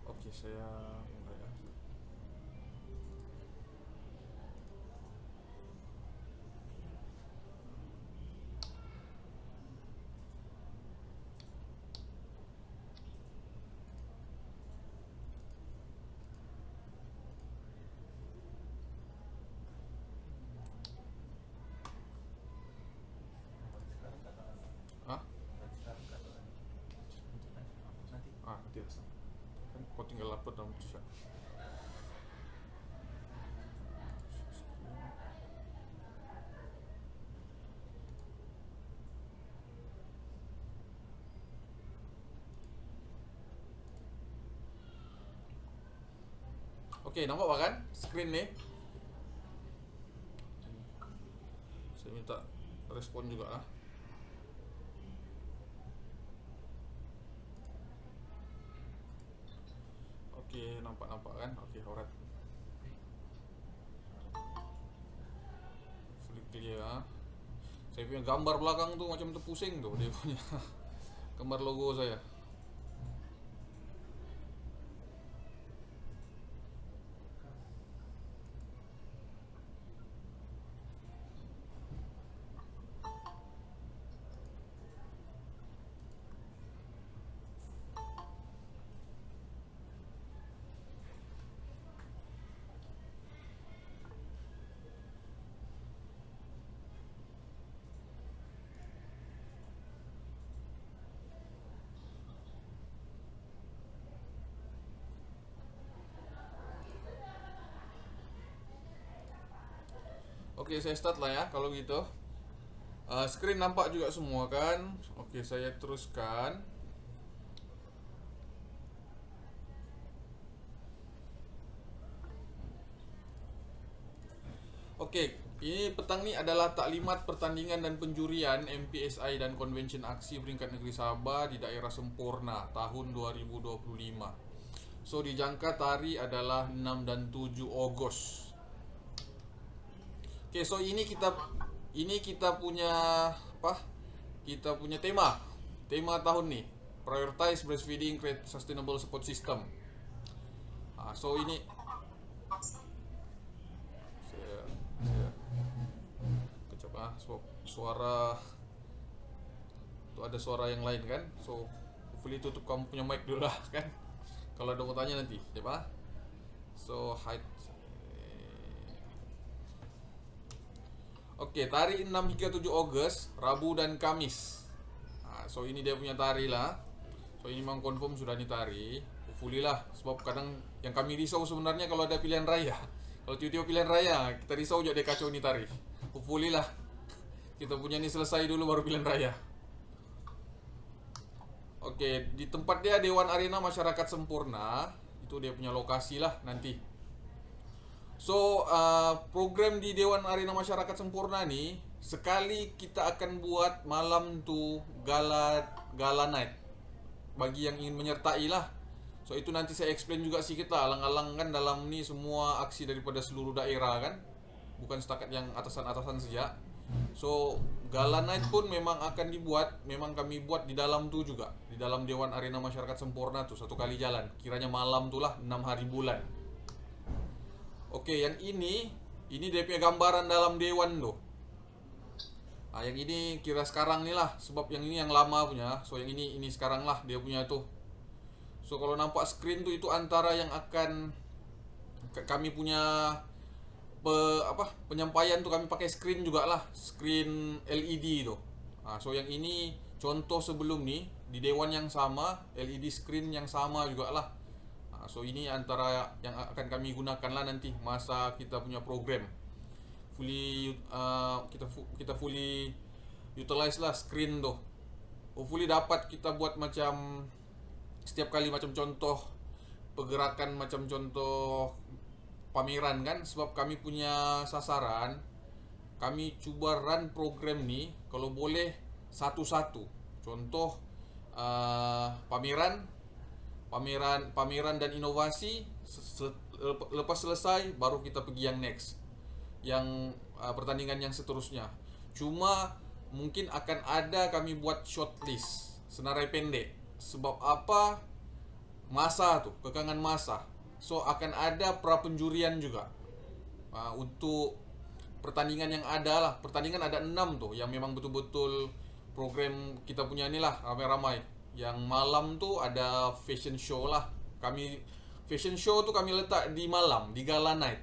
Oke, saya mulai ya. Ah, nanti ya. Kan kau tinggal upload dalam chat. Oke, nampak apa kan screen nih? Saya minta respon juga lah. Oke, nampak kan? Oke, alright. Fully clear ah. Saya punya gambar belakang tuh macam terpusing tuh dia punya gambar logo saya. Oke, saya start lah ya kalau gitu. Screen nampak juga semua kan? Oke, saya teruskan. Oke, ini petang ini adalah taklimat pertandingan dan penjurian MPSI dan Convention Aksi Peringkat Negeri Sabah di daerah Sempurna tahun 2025. So, dijangka tari adalah 6 dan 7 Ogos. Oke, so ini kita punya apa? Kita punya tema. Tema tahun nih, prioritize breastfeeding, create sustainable support system. So ini saya kecap suara tuh, ada suara yang lain kan. So hopefully tutup kamu punya mic dulu lah kan. Kalau ada mau tanya nanti, coba. So hide. Oke, tari 6 hingga 7 Ogos, Rabu dan Kamis. So ini dia punya tari lah. So ini memang confirm sudah ditari. Hopefully lah, sebab kadang yang kami risau sebenarnya kalau ada pilihan raya. Kalau tiba-tiba pilihan raya, kita risau juga dia kacau ini tari. Hopefully lah, kita punya ini selesai dulu baru pilihan raya. Oke, di tempat dia Dewan Arena Masyarakat Sempurna. Itu dia punya lokasi lah nanti. So, program di Dewan Arena Masyarakat Sempurna nih, sekali kita akan buat malam tuh gala night bagi yang ingin menyertai lah. So itu nanti saya explain juga sih, kita alang-alang kan dalam ini semua aksi daripada seluruh daerah kan, bukan setakat yang atasan-atasan saja. So gala night pun memang akan dibuat, memang kami buat di dalam tuh juga, di dalam Dewan Arena Masyarakat Sempurna tuh satu kali jalan, kiranya malam tuh lah 6 hari bulan. Oke, yang ini dia punya gambaran dalam dewan loh. Yang ini kira sekarang nih lah, sebab yang ini yang lama punya. So yang ini sekarang lah dia punya tuh. So kalau nampak screen tuh itu antara yang akan kami punya penyampaian tuh kami pakai screen juga lah, screen LED tuh. So yang ini contoh sebelum nih di dewan yang sama, LED screen yang sama juga lah. So ini antara yang akan kami gunakan lah nanti masa kita punya program fully, kita fully utilize lah screen tuh. Hopefully dapat kita buat macam setiap kali macam contoh pergerakan, macam contoh pameran kan, sebab kami punya sasaran kami cuba run program ni kalau boleh satu-satu. Contoh pameran dan inovasi, lepas selesai baru kita pergi yang next, yang pertandingan yang seterusnya. Cuma mungkin akan ada kami buat shortlist senarai pendek. Sebab apa? masa tuh, kekangan masa. So akan ada pra penjurian juga. Untuk pertandingan yang ada lah, pertandingan ada 6 tuh yang memang betul-betul program kita punya inilah ramai-ramai. Yang malam tuh ada fashion show lah. Fashion show tuh kami letak di malam, di gala night.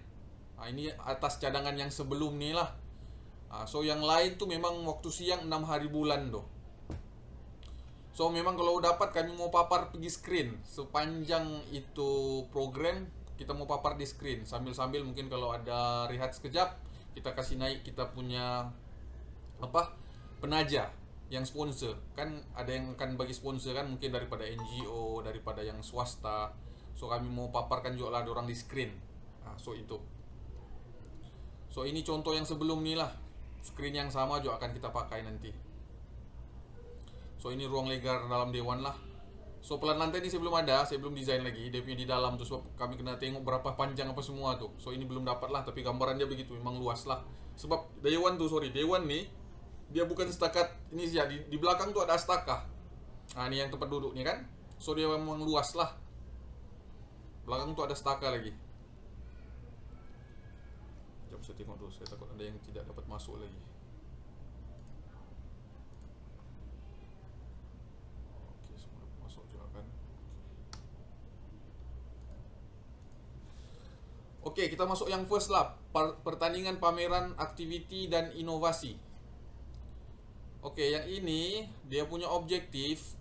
Ini atas cadangan yang sebelum nih lah. So yang lain tuh memang waktu siang 6 hari bulan tuh. So memang kalau dapat kami mau papar pergi screen sepanjang itu program, kita mau papar di screen sambil-sambil mungkin kalau ada rehat sekejap kita kasih naik kita punya penaja yang sponsor. Kan ada yang akan bagi sponsor kan, mungkin daripada NGO, daripada yang swasta. So kami mau paparkan juga lah orang di screen. So itu. So ini contoh yang sebelum nih lah. Screen yang sama juga akan kita pakai nanti. So ini ruang legar dalam dewan lah. So pelan lantai ini saya belum desain lagi. Dia punya di dalam tuh, sebab kami kena tengok berapa panjang apa semua tuh. So ini belum dapat lah, tapi gambaran dia begitu, memang luas lah. Sebab dewan nih, dia bukan setakat ini sih ya, di belakang tuh ada astaka. Ini yang tempat duduk nih kan. So dia memang luas lah. Belakang tuh ada astaka lagi. Jom saya tengok dulu, saya takut ada yang tidak dapat masuk lagi. Oke, kita masuk yang first lah, pertandingan pameran aktiviti dan inovasi. Oke, yang ini dia punya objektif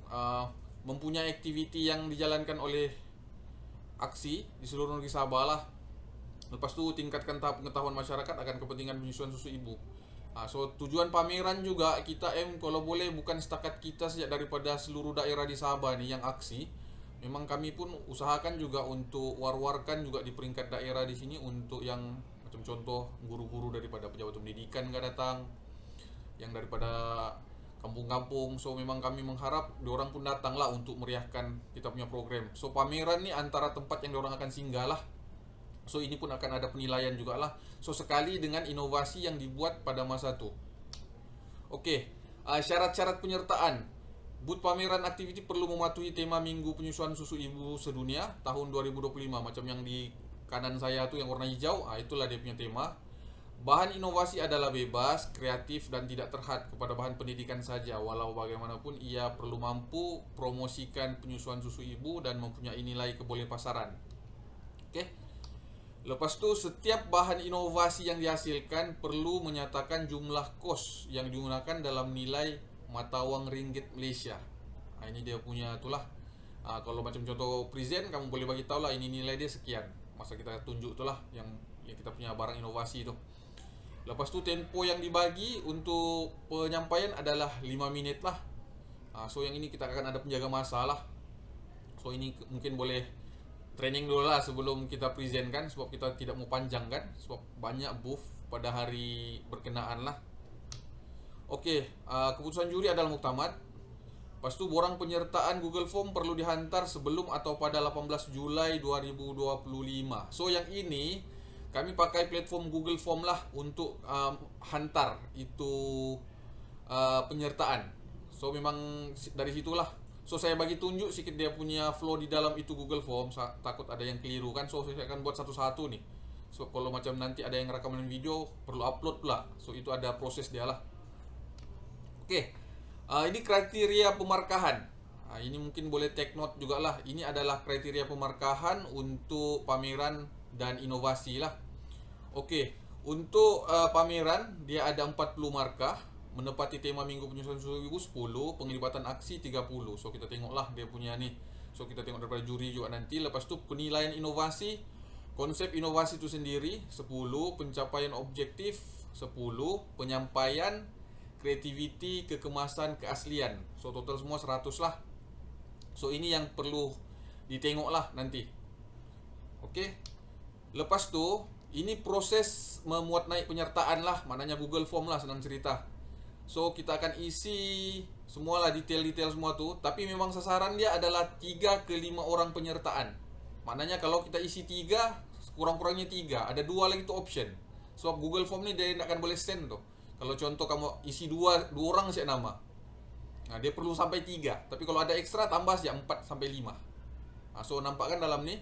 mempunyai aktiviti yang dijalankan oleh aksi di seluruh negeri Sabah lah. Lepas itu tingkatkan tahap pengetahuan masyarakat akan kepentingan penyusuan susu ibu. So tujuan pameran juga kita kalau boleh bukan setakat kita sejak daripada seluruh daerah di Sabah nih yang aksi. Memang kami pun usahakan juga untuk war-warkan juga di peringkat daerah di sini, untuk yang macam contoh guru-guru daripada pejabat pendidikan nggak datang, yang daripada kampung-kampung. So memang kami mengharap diorang pun datang lah untuk meriahkan kita punya program. So pameran ni antara tempat yang diorang akan singgah lah. So ini pun akan ada penilaian juga lah. So sekali dengan inovasi yang dibuat pada masa tu. Oke, syarat-syarat penyertaan. Booth pameran aktiviti perlu mematuhi tema Minggu Penyusuan Susu Ibu Sedunia tahun 2025. Macam yang di kanan saya tu yang warna hijau, itulah dia punya tema. Bahan inovasi adalah bebas, kreatif dan tidak terhad kepada bahan pendidikan saja. Walau bagaimanapun ia perlu mampu promosikan penyusuan susu ibu dan mempunyai nilai kebolehpasaran. Oke. Lepas tu setiap bahan inovasi yang dihasilkan perlu menyatakan jumlah kos yang digunakan dalam nilai mata wang ringgit Malaysia. Ini dia punya itulah. Kalau macam contoh present, kamu boleh bagi tahu lah ini nilai dia sekian. Masa kita tunjuk itulah yang kita punya barang inovasi itu. Lepas tu tempo yang dibagi untuk penyampaian adalah 5 minit lah. So yang ini kita akan ada penjaga masa lah. So ini mungkin boleh training dulu lah sebelum kita present kan, sebab kita tidak mau panjang kan, sebab banyak booth pada hari berkenaan lah. Oke, keputusan juri adalah muktamad. Lepas tu borang penyertaan Google Form perlu dihantar sebelum atau pada 18 Julai 2025. So yang ini kami pakai platform Google Form lah untuk hantar itu penyertaan. So memang dari situlah. So saya bagi tunjuk sikit dia punya flow di dalam itu Google Form. Takut ada yang keliru kan. So saya akan buat satu-satu nih. So kalau macam nanti ada yang rekaman video perlu upload pula. So itu ada proses dia lah. Oke, ini kriteria pemarkahan. Ini mungkin boleh take note juga lah. Ini adalah kriteria pemarkahan untuk pameran dan inovasi lah. Oke, untuk pameran dia ada 40 markah. Menepati tema Minggu Penyusuan Susu Ibu 10, penglibatan aksi 30. So kita tengoklah dia punya nih. So kita tengok daripada juri juga nanti. Lepas tu penilaian inovasi, konsep inovasi itu sendiri 10, pencapaian objektif 10, penyampaian, kreativiti, kekemasan, keaslian. So total semua 100 lah. So ini yang perlu ditengok lah nanti. Oke. Lepas tu ini proses memuat naik penyertaan lah. Maknanya Google Form lah, senang cerita. So kita akan isi semualah detail-detail semua tu. Tapi memang sasaran dia adalah 3 ke 5 orang penyertaan. Maknanya kalau kita isi 3, kurang-kurangnya 3. Ada 2 lagi tu option. Sebab Google Form ni dia tak akan boleh send tu. Kalau contoh kamu isi 2 orang siap nama, dia perlu sampai 3. Tapi kalau ada ekstra tambah siap 4 sampai 5. So nampak kan dalam ni.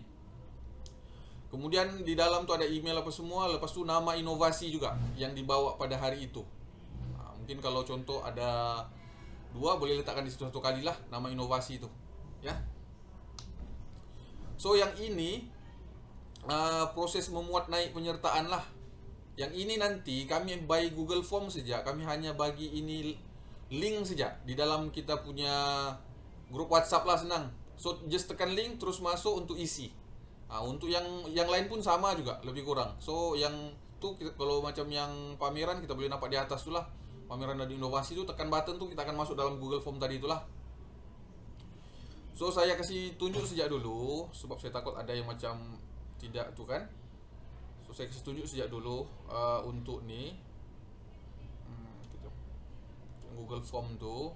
Kemudian di dalam tu ada email apa semua. Lepas tu nama inovasi juga yang dibawa pada hari itu. Mungkin kalau contoh ada 2, boleh letakkan di situ satu kali lah nama inovasi itu, ya. So yang ini proses memuat naik penyertaan lah. Yang ini nanti kami by Google Form saja. Kami hanya bagi ini link saja di dalam kita punya grup WhatsApp lah, senang. So just tekan link terus masuk untuk isi. Untuk yang lain pun sama juga, lebih kurang. So yang tu kalau macam yang pameran kita boleh nampak di atas tu lah. Pameran dan inovasi tu, tekan button tu kita akan masuk dalam Google Form tadi itulah. So saya kasih tunjuk sejak dulu sebab saya takut ada yang macam tidak tu kan. So saya kasih tunjuk sejak dulu untuk ni Google Form tu.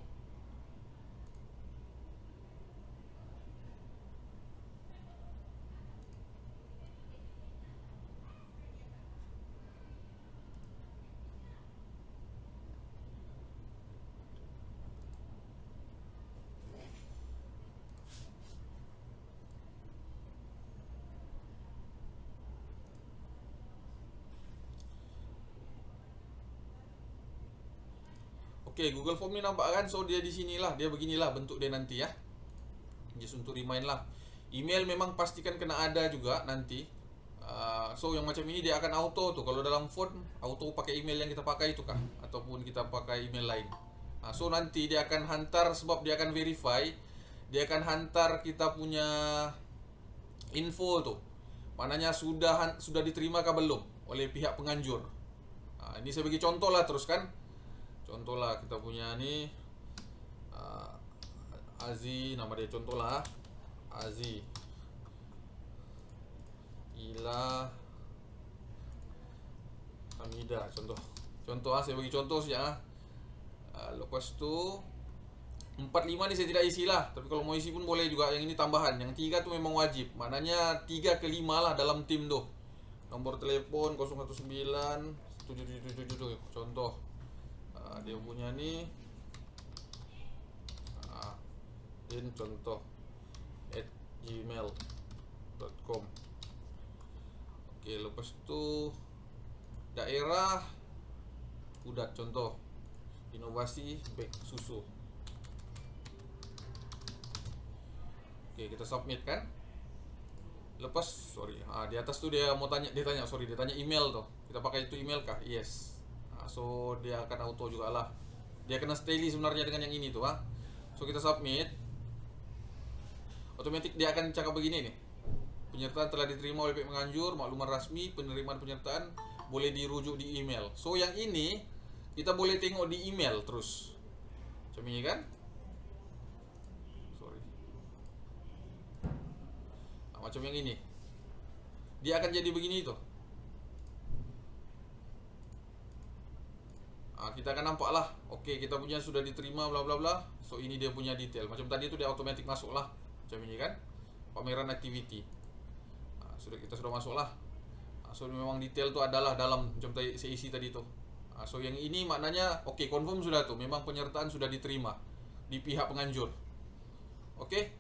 Okay, Google Form ni nampak kan? So dia di sinilah, dia beginilah bentuk dia nanti ya. Just untuk remind lah. Email memang pastikan kena ada juga nanti. So yang macam ini dia akan auto tu. Kalau dalam phone auto pakai email yang kita pakai itu kah? Ataupun kita pakai email lain. So nanti dia akan hantar, sebab dia akan verify. Dia akan hantar kita punya info tu. Maknanya sudah diterima kah belum oleh pihak penganjur. Ini saya bagi contoh lah terus kan. Contoh lah kita punya ni Azi, nama dia contoh lah Azi Ila Hamida, contoh saya bagi contoh saja. Lepas tu 45 ni saya tidak isi lah, tapi kalau mau isi pun boleh juga. Yang ini tambahan, yang 3 tu memang wajib. Maknanya 3 ke 5 lah dalam tim tu. Nomor telepon 019 777 tu contoh. Dia punya ni in contoh @gmail.com. Okey, lepas tu daerah Udat, contoh inovasi beg susu. Okey, kita submit kan. Lepas di atas tu dia mau tanya, dia tanya email tu. Kita pakai itu email kah? Yes. So dia akan auto jugalah. Dia kena steady sebenarnya dengan yang ini tu So kita submit. Otomatik dia akan cakap begini nih. Penyertaan telah diterima oleh pihak penganjur, maklumat rasmi penerimaan penyertaan boleh dirujuk di email. So yang ini kita boleh tengok di email terus. Macam ini kan? Macam yang ini. Dia akan jadi begini tu. Kita akan nampak lah. Okey, kita punya sudah diterima bla bla bla. So ini dia punya detail. Macam tadi tu dia automatic masuk lah. Macam ini kan. Pameran activity. Kita sudah masuk lah. So memang detail tu adalah dalam macam tadi saya isi tadi tu. So yang ini maknanya okey, confirm sudah tu. Memang penyertaan sudah diterima di pihak penganjur. Okey.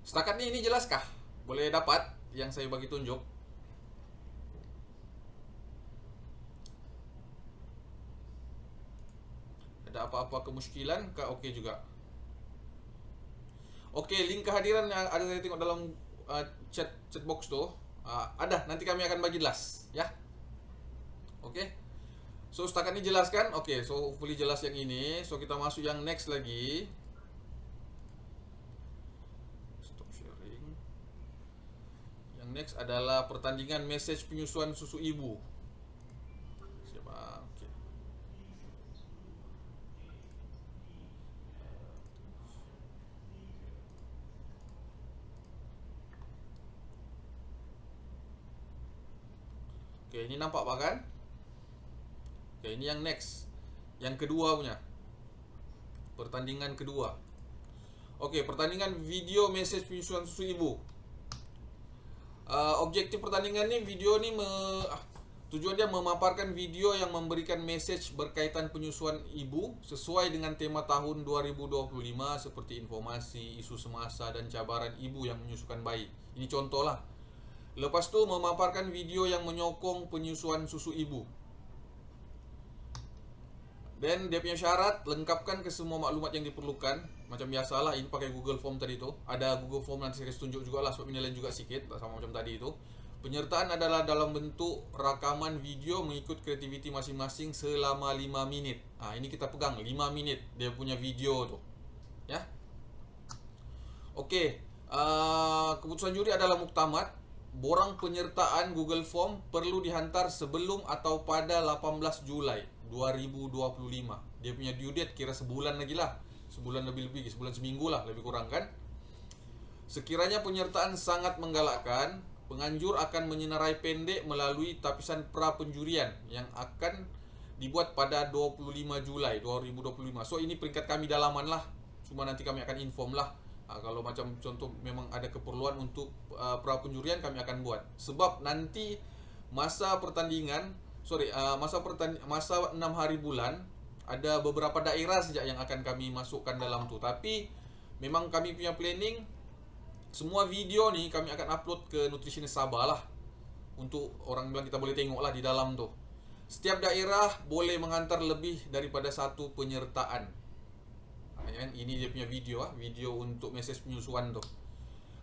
Setakat ni ini jelaskah? Boleh dapat yang saya bagi tunjuk? Ada apa-apa kemuskilan kah? Okey juga. Okey, link kehadiran yang ada saya tengok dalam chat box tu. Ada, nanti kami akan bagi jelas ya. Okey. So setakat ni jelas kan? Okey, so hopefully jelas yang ini. So kita masuk yang next lagi. Stop sharing. Yang next adalah pertandingan message penyusuan susu ibu. Siapa? Okey. Okey, ini nampak Pak kan? Okey, ini yang next. Yang kedua punya. Pertandingan kedua. Okey, pertandingan video message penyusuan susu ibu. Objektif pertandingan ni, video ni Tujuan dia memaparkan video yang memberikan message berkaitan penyusuan ibu sesuai dengan tema tahun 2025 seperti informasi, isu semasa, dan cabaran ibu yang menyusukan bayi. Ini contoh lah. Lepas tu memaparkan video yang menyokong penyusuan susu ibu. Dan dia punya syarat, lengkapkan ke semua maklumat yang diperlukan. Macam biasalah, ini pakai Google Form tadi tu. Ada Google Form, nanti saya tunjuk juga lah, sebab ini lain juga sikit, sama macam tadi itu. Penyertaan adalah dalam bentuk rakaman video mengikut kreativiti masing-masing selama 5 minit. Ini kita pegang 5 minit dia punya video tu. Ya. Okey, keputusan juri adalah muktamad. Borang penyertaan Google Form perlu dihantar sebelum atau pada 18 Julai 2025. Dia punya due date kira sebulan lagi lah. Sebulan lebih-lebih, sebulan seminggu lah lebih kurang kan. Sekiranya penyertaan sangat menggalakkan, penganjur akan menyenarai pendek melalui tapisan pra penjurian yang akan dibuat pada 25 Julai 2025. So ini peringkat kami dalaman lah. Cuma nanti kami akan inform lah. Kalau macam contoh memang ada keperluan untuk pra penjurian, kami akan buat. Sebab nanti masa pertandingan, masa 6 hari bulan, ada beberapa daerah saja yang akan kami masukkan dalam tu. Tapi memang kami punya planning, semua video ni kami akan upload ke Nutritionist Sabah lah. Untuk orang bilang kita boleh tengok lah di dalam tu. Setiap daerah boleh menghantar lebih daripada satu penyertaan. Ini dia punya video video untuk mesej penyusuan tu.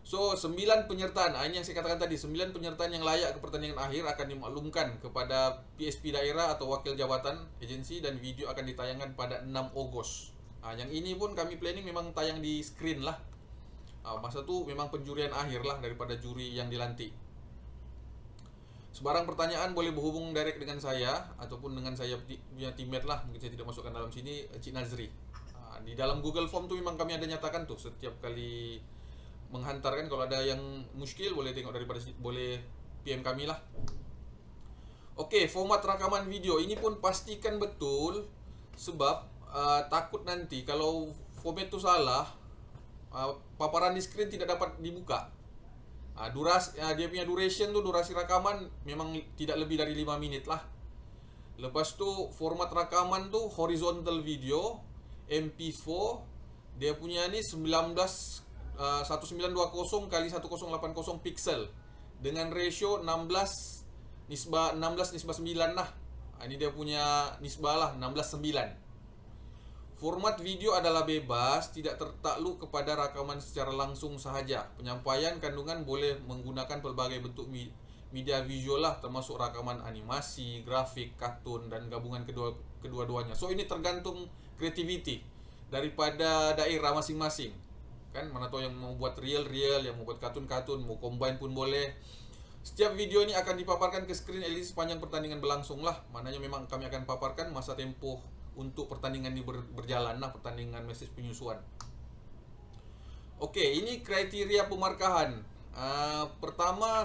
So 9 penyertaan, ini yang saya katakan tadi, 9 penyertaan yang layak ke pertandingan akhir akan dimaklumkan kepada PSP daerah atau wakil jabatan agensi, dan video akan ditayangkan pada 6 Ogos. Yang ini pun kami planning memang tayang di screen lah. Masa tu memang penjurian akhir lah daripada juri yang dilantik. Sebarang pertanyaan boleh berhubung direct dengan saya ataupun dengan saya punya teammate lah. Mungkin saya tidak masukkan dalam sini, Cik Nazri. Di dalam Google Form tu memang kami ada nyatakan tu setiap kali menghantarkan. Kalau ada yang muskil boleh tengok boleh PM kami lah. Okey, format rakaman video ini pun pastikan betul, sebab takut nanti kalau format tu salah, paparan di screen tidak dapat dibuka. Dia punya duration tu, durasi rakaman memang tidak lebih dari 5 minit lah. Lepas tu format rakaman tu horizontal video MP4. Dia punya ni 1920 kali 1080 pixel dengan ratio 16 nisbah 9 lah. Ini dia punya nisbah lah, 16:9. Format video adalah bebas, tidak tertakluk kepada rakaman secara langsung sahaja. Penyampaian kandungan boleh menggunakan pelbagai bentuk media visual lah, termasuk rakaman animasi, grafik, kartun, dan gabungan kedua-duanya. So ini tergantung kreativiti daripada daerah masing-masing. Kan mana tahu yang mau buat real, yang mau buat kartun, mau combine pun boleh. Setiap video ini akan dipaparkan ke skrin LED sepanjang pertandingan berlangsung lah. Maknanya memang kami akan paparkan masa tempoh untuk pertandingan ini berjalan lah, pertandingan mesej penyusuan. Okey, ini kriteria pemarkahan. Pertama,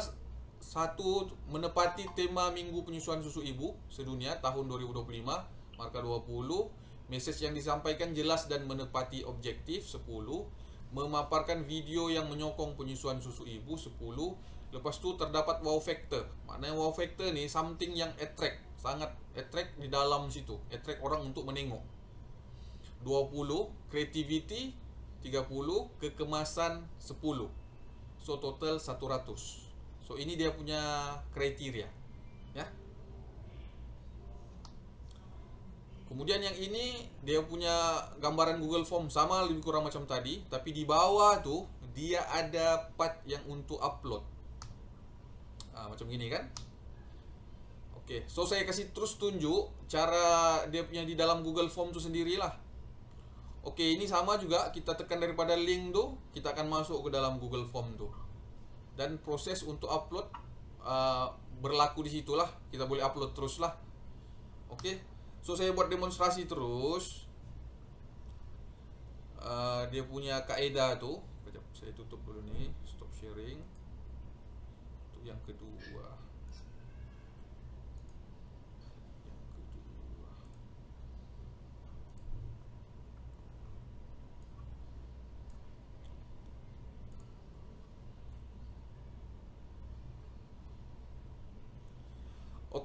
satu, menepati tema Minggu Penyusuan Susu Ibu Sedunia tahun 2025, markah 20. Mesej yang disampaikan jelas dan menepati objektif, 10. Memaparkan video yang menyokong penyusuan susu ibu, 10. Lepas tu terdapat wow factor. Maknanya wow factor ni something yang sangat attract di dalam situ, attract orang untuk menengok. 20 creativity, 30 kekemasan, 10. So total 100. So ini dia punya kriteria, ya. Kemudian yang ini dia punya gambaran Google Form, sama lebih kurang macam tadi, tapi di bawah tu dia ada part yang untuk upload. Macam gini kan. Okey, so saya kasih terus tunjuk cara dia punya di dalam Google Form tu sendirilah. Okey, ini sama juga, kita tekan daripada link tu, kita akan masuk ke dalam Google Form tu. Dan proses untuk upload berlaku di situlah, kita boleh upload terus lah. Okey. So saya buat demonstrasi terus. Dia punya kaedah tu. Sekejap, saya tutup dulu ni, stop sharing. Untuk yang kedua.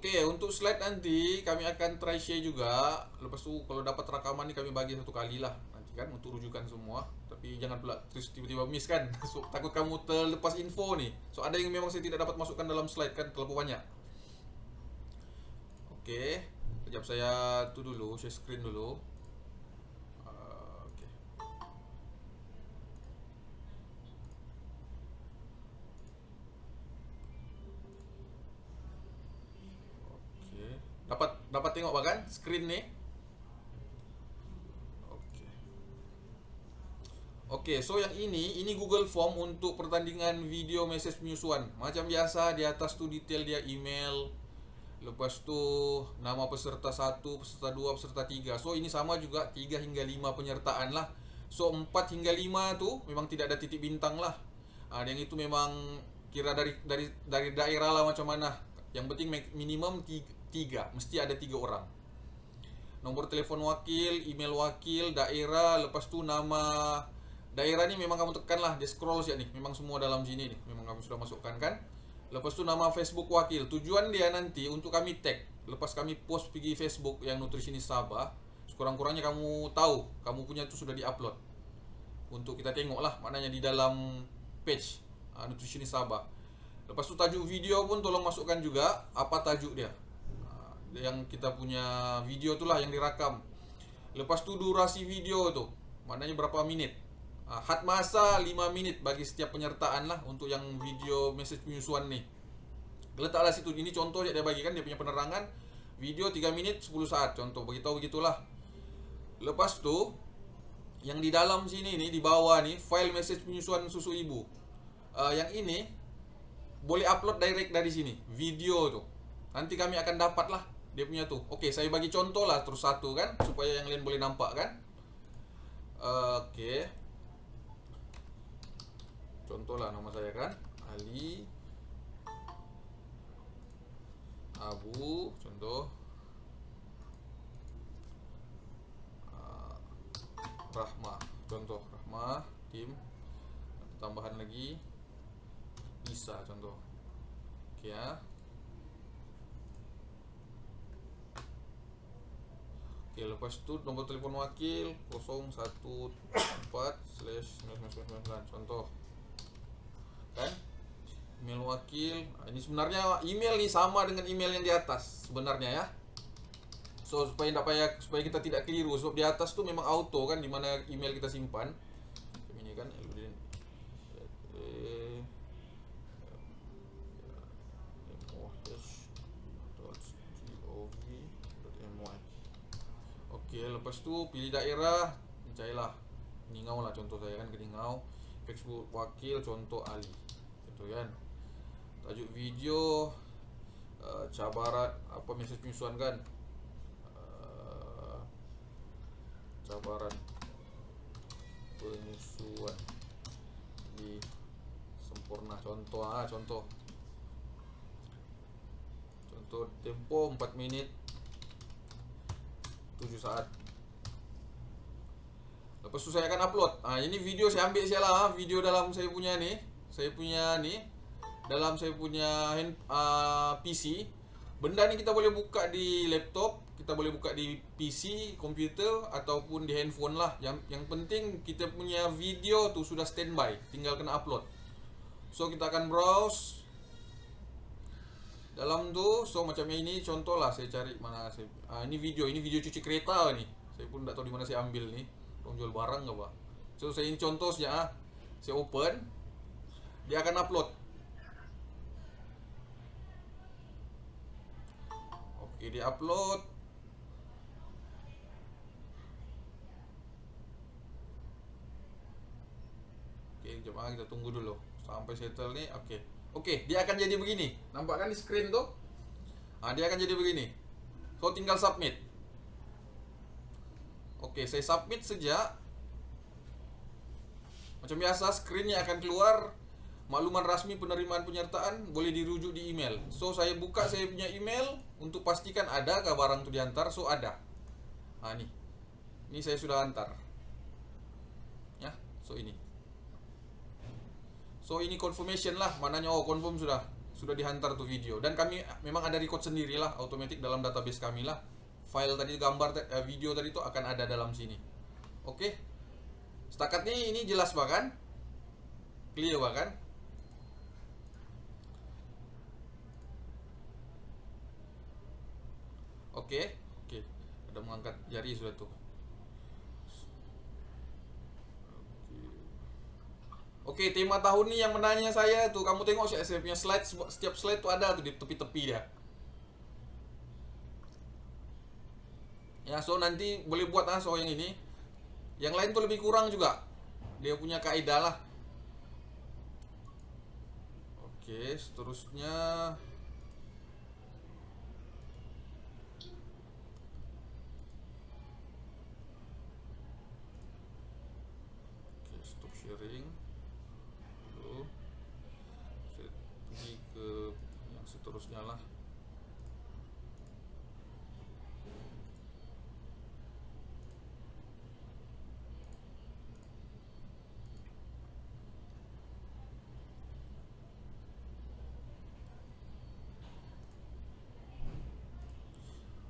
Oke, untuk slide nanti kami akan try share juga. Lepas tu kalau dapat rakaman ni kami bagi satu kali lah nanti kan untuk rujukan semua. Tapi jangan pula terus tiba-tiba miss kan. So, takut kamu terlepas info ni. So ada yang memang saya tidak dapat masukkan dalam slide kan terlalu banyak. Oke, sekejap saya tu dulu, share screen dulu. Oke. Oke. Dapat tengok bahkan screen ni. Oke. Oke, so yang ini Google Form untuk pertandingan video message penyusuan. Macam biasa di atas tu detail dia email. Lepas tu nama peserta 1, peserta 2, peserta 3. So ini sama juga 3 hingga 5 penyertaan lah. So 4 hingga 5 tu memang tidak ada titik bintang lah. Yang itu memang kira dari daerah lah macam mana. Yang penting minimum 3, mesti ada 3 orang. Nomor telefon wakil, email wakil, daerah, lepas tu nama daerah ni memang kamu tekan lah, dia scroll siap ni. Memang semua dalam sini ni, memang kamu sudah masukkan kan. Lepas tu nama Facebook wakil. Tujuan dia nanti untuk kami tag. Lepas kami post pergi Facebook yang nutrisionis Sabah, sekurang-kurangnya kamu tahu kamu punya tu sudah diupload. Untuk kita tengok lah maknanya di dalam page nutrisionis Sabah. Lepas tu tajuk video pun tolong masukkan juga apa tajuk dia. Yang kita punya video tu lah yang direkam. Lepas tu durasi video tu, maknanya berapa minit. Had masa 5 minit bagi setiap penyertaan lah untuk yang video message penyusuan ni. Letaklah situ, ini contoh dia bagi kan, dia punya penerangan. Video 3 minit 10 saat, contoh, beritahu begitulah. Lepas tu yang di dalam sini ni, di bawah ni, file message penyusuan susu ibu. Yang ini boleh upload direct dari sini, video tu. Nanti kami akan dapat lah dia punya tu. Oke, saya bagi contoh lah terus satu kan, supaya yang lain boleh nampak kan. Oke. Contoh lah nama saya kan, Ali Abu, contoh Rahma, contoh Rahma, tim, tambahan lagi Isa, contoh. Oke ya. Oke, lepas itu nomor telepon wakil 014/9999, contoh kan, email wakil. Ini sebenarnya email nih sama dengan email yang di atas sebenarnya ya. So supaya kita tidak keliru, sebab di atas tuh memang auto kan, dimana email kita simpan. Ini kan Oke, lepas tu pilih daerah, percayalah Keningau lah contoh saya kan, Keningau. Facebook wakil contoh Ali, gitu kan. Tajuk video cabaran apa message penyusuan kan, cabaran penyusuan di sempurna, contoh contoh tempo 4 menit 7 saat. Lepas tu saya akan upload. Ini video saya ambil sialah, video dalam saya punya ni. Dalam saya punya PC. Benda ni kita boleh buka di laptop, kita boleh buka di PC, komputer ataupun di handphone lah. Yang penting kita punya video tu sudah standby, tinggal kena upload. So kita akan browse dalam tu. So macam ini contoh lah, saya cari mana saya. Ini video cuci kereta ni. Saya pun tak tahu di mana saya ambil ni. Orang jual barang ke apa. So saya ini contoh saja. Saya open, dia akan upload. Oke, dia upload. Oke, jemaah kita tunggu dulu sampai settle nih. Oke, dia akan jadi begini. Nampak kan di screen tuh? Dia akan jadi begini. So tinggal submit. Oke, saya submit saja. Macam biasa screennya akan keluar makluman rasmi penerimaan penyertaan, boleh dirujuk di email. So saya buka saya punya email untuk pastikan ada ke barang itu diantar. So ada. Ini saya sudah antar. Ya, so ini. So ini confirmation lah, mananya confirm sudah. sudah dihantar tuh video. Dan kami memang ada record sendiri lah, otomatis dalam database kami lah. File tadi, video tadi itu akan ada dalam sini. Oke. Setakat ini jelas bahkan, clear bahkan. Oke. Ada mengangkat jari sudah tuh. Oke, tema tahun ini yang menanya saya tuh, kamu tengok saya punya slide, setiap slide tuh ada tuh di tepi-tepi dia. Ya, so nanti boleh buat so yang ini. Yang lain tuh lebih kurang juga. Dia punya kaidah lah. Oke, seterusnya stop sharing. Lalu saya pergi ke yang seterusnya lah.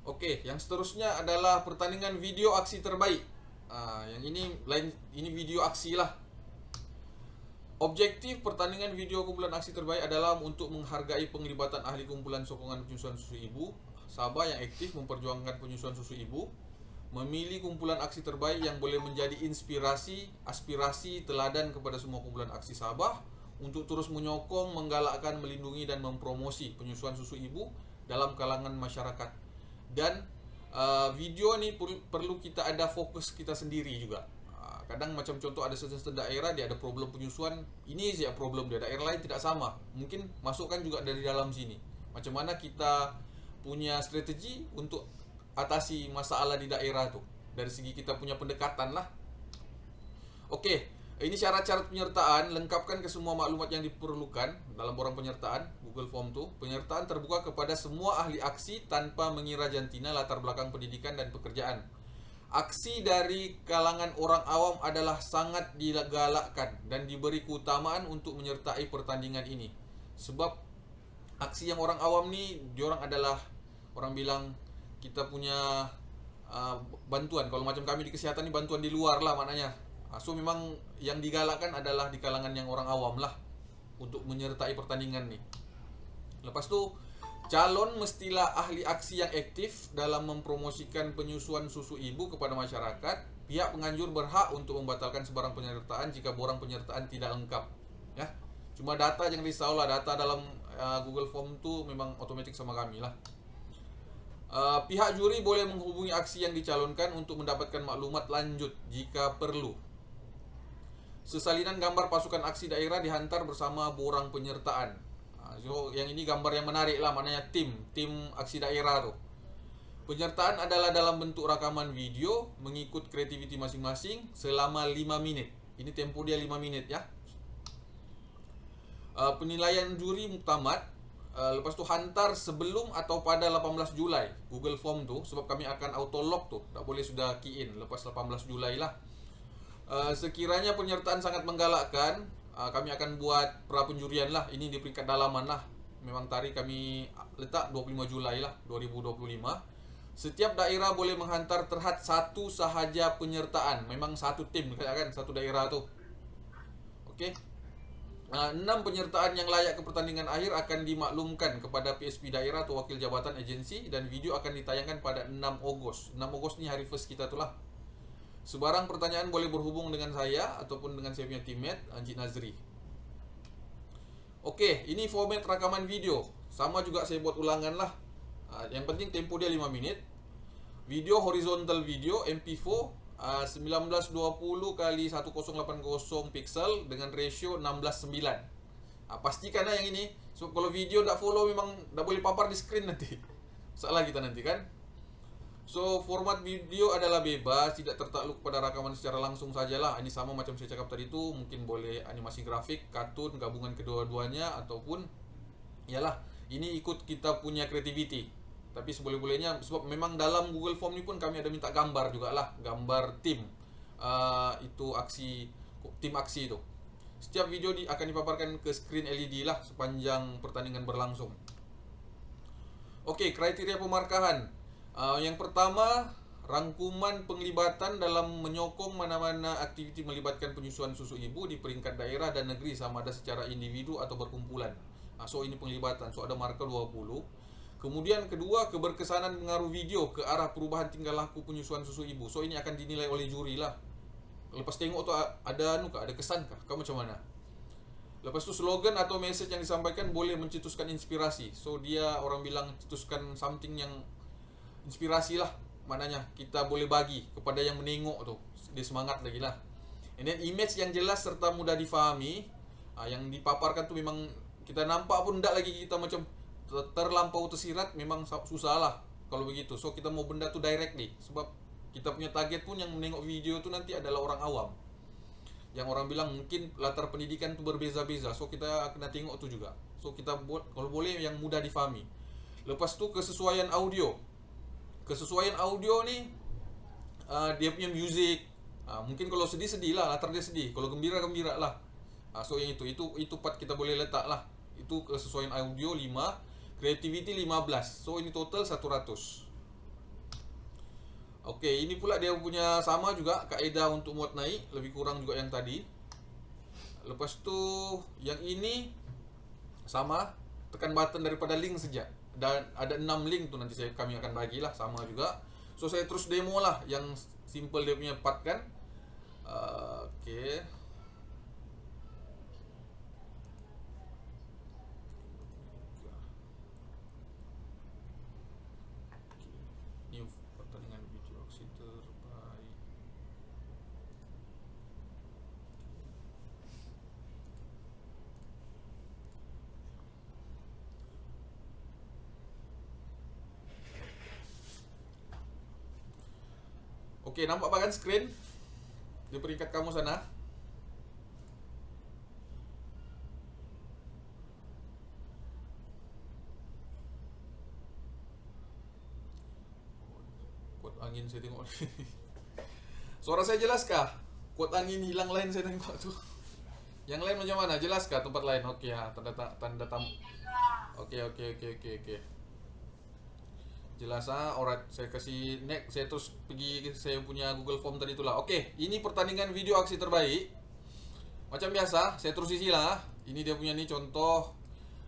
Oke, yang seterusnya adalah pertandingan video aksi terbaik. Yang ini video aksi lah. Objektif pertandingan video kumpulan aksi terbaik adalah untuk menghargai penglibatan ahli kumpulan sokongan penyusuan susu ibu, Sabah yang aktif memperjuangkan penyusuan susu ibu, memilih kumpulan aksi terbaik yang boleh menjadi inspirasi, aspirasi, teladan kepada semua kumpulan aksi Sabah untuk terus menyokong, menggalakkan, melindungi dan mempromosi penyusuan susu ibu dalam kalangan masyarakat. Dan video ni perlu kita ada fokus kita sendiri juga. Kadang macam contoh ada certain daerah dia ada problem penyusuan, ini saja problem dia, daerah lain tidak sama. Mungkin masukkan juga dari dalam sini. Macam mana kita punya strategi untuk atasi masalah di daerah tu. Dari segi kita punya pendekatan lah. Oke, ini syarat-syarat penyertaan, lengkapkan ke semua maklumat yang diperlukan dalam borang penyertaan Google Form tu. Penyertaan terbuka kepada semua ahli aksi tanpa mengira jantina latar belakang pendidikan dan pekerjaan. Aksi dari kalangan orang awam adalah sangat digalakkan dan diberi keutamaan untuk menyertai pertandingan ini. Sebab aksi yang orang awam ni, diorang adalah, orang bilang kita punya bantuan. Kalau macam kami di kesihatan ni bantuan di luar lah maknanya. So memang yang digalakkan adalah di kalangan yang orang awam lah untuk menyertai pertandingan ni. Lepas tu calon mestilah ahli aksi yang aktif dalam mempromosikan penyusuan susu ibu kepada masyarakat. Pihak penganjur berhak untuk membatalkan sebarang penyertaan jika borang penyertaan tidak lengkap. Ya, cuma data jangan risaulah, data dalam Google Form tu memang otomatis sama kami lah. Pihak juri boleh menghubungi aksi yang dicalonkan untuk mendapatkan maklumat lanjut jika perlu. Sesalinan gambar pasukan aksi daerah dihantar bersama borang penyertaan. So, yang ini gambar yang menarik lah, maknanya tim aksi daerah tu. Penyertaan adalah dalam bentuk rakaman video mengikut kreativiti masing-masing selama 5 minit. Ini tempo dia 5 minit ya. Penilaian juri muktamad. Lepas tu hantar sebelum atau pada 18 Julai Google Form tu, sebab kami akan auto lock tu, tak boleh sudah key in lepas 18 Julai lah. Sekiranya penyertaan sangat menggalakkan, kami akan buat pra penjurian lah. Ini di peringkat dalaman lah. Memang tarikh kami letak 25 Julai lah 2025. Setiap daerah boleh menghantar terhad satu sahaja penyertaan. Memang satu tim kan, satu daerah tu. Okey. 6 penyertaan yang layak ke pertandingan akhir akan dimaklumkan kepada PSP daerah atau wakil jabatan agensi, dan video akan ditayangkan pada 6 Ogos. 6 Ogos ni hari first kita tu lah. Sebarang pertanyaan boleh berhubung dengan saya ataupun dengan saya punya teammate Encik Nazri. Okey, ini format rakaman video. Sama juga saya buat ulangan lah. Yang penting tempo dia 5 minit. Video horizontal video MP4 1920 x 1080 pixel dengan ratio 16:9. Pastikan lah yang ini. So kalau video tak follow memang tak boleh papar di screen nanti. Salah kita nanti kan. So format video adalah bebas, tidak tertakluk pada rakaman secara langsung sajalah. Ini sama macam saya cakap tadi tu, mungkin boleh animasi grafik, kartun, gabungan kedua-duanya, ataupun yalah, ini ikut kita punya creativity. Tapi seboleh-bolehnya, sebab memang dalam Google Form ni pun kami ada minta gambar jugalah, gambar tim itu aksi, tim aksi tu. Setiap video akan dipaparkan ke screen LED lah sepanjang pertandingan berlangsung. Oke, kriteria pemarkahan. Yang pertama, rangkuman penglibatan dalam menyokong mana-mana aktiviti melibatkan penyusuan susu ibu di peringkat daerah dan negeri, sama ada secara individu atau berkumpulan. So ini penglibatan, so ada markah 20. Kemudian kedua, keberkesanan pengaruh video ke arah perubahan tingkah laku penyusuan susu ibu. So ini akan dinilai oleh juri lah. Lepas tengok tu ada kesan kah? Kau macam mana? Lepas tu slogan atau message yang disampaikan boleh mencetuskan inspirasi. So dia orang bilang cetuskan something yang inspirasi lah. Maknanya kita boleh bagi kepada yang menengok tu, dia semangat lagi lah. And then image yang jelas serta mudah difahami. Yang dipaparkan tu memang kita nampak pun tak lagi kita macam terlampau tersirat, memang susah lah kalau begitu. So kita mau benda tu directly, sebab kita punya target pun yang menengok video tu nanti adalah orang awam. Yang orang bilang mungkin latar pendidikan tu berbeza-beza. So kita kena tengok tu juga. So kita buat kalau boleh yang mudah difahami. Lepas tu kesesuaian audio. Kesesuaian audio ni dia punya music. Mungkin kalau sedih-sedih lah, latar dia sedih. Kalau gembira-gembira lah. So yang itu part kita boleh letak lah. Itu kesesuaian audio 5, creativity 15. So ini total 100. Okey, ini pula dia punya sama juga kaedah untuk muat naik, lebih kurang juga yang tadi. Lepas tu yang ini sama, tekan button daripada link saja. Dan ada 6 link tu nanti kami akan bagilah, sama juga. So saya terus demo lah yang simple dia punya part kan. Okey. Ini pertandingan video aksi terbaik. Okey, nampak kan screen di peringkat kamu sana? Kuat angin saya tengok. Suara saya jelaskah? Kuat angin hilang lain saya tengok tu. Yang lain macam mana? Jelaskah tempat lain? Okey, tanda tam. Okey. Jelas alright, saya kasih next. Saya terus pergi saya punya Google Form tadi itulah. Okey, ini pertandingan video aksi terbaik. Macam biasa, saya terus isilah. Ini dia punya ni contoh.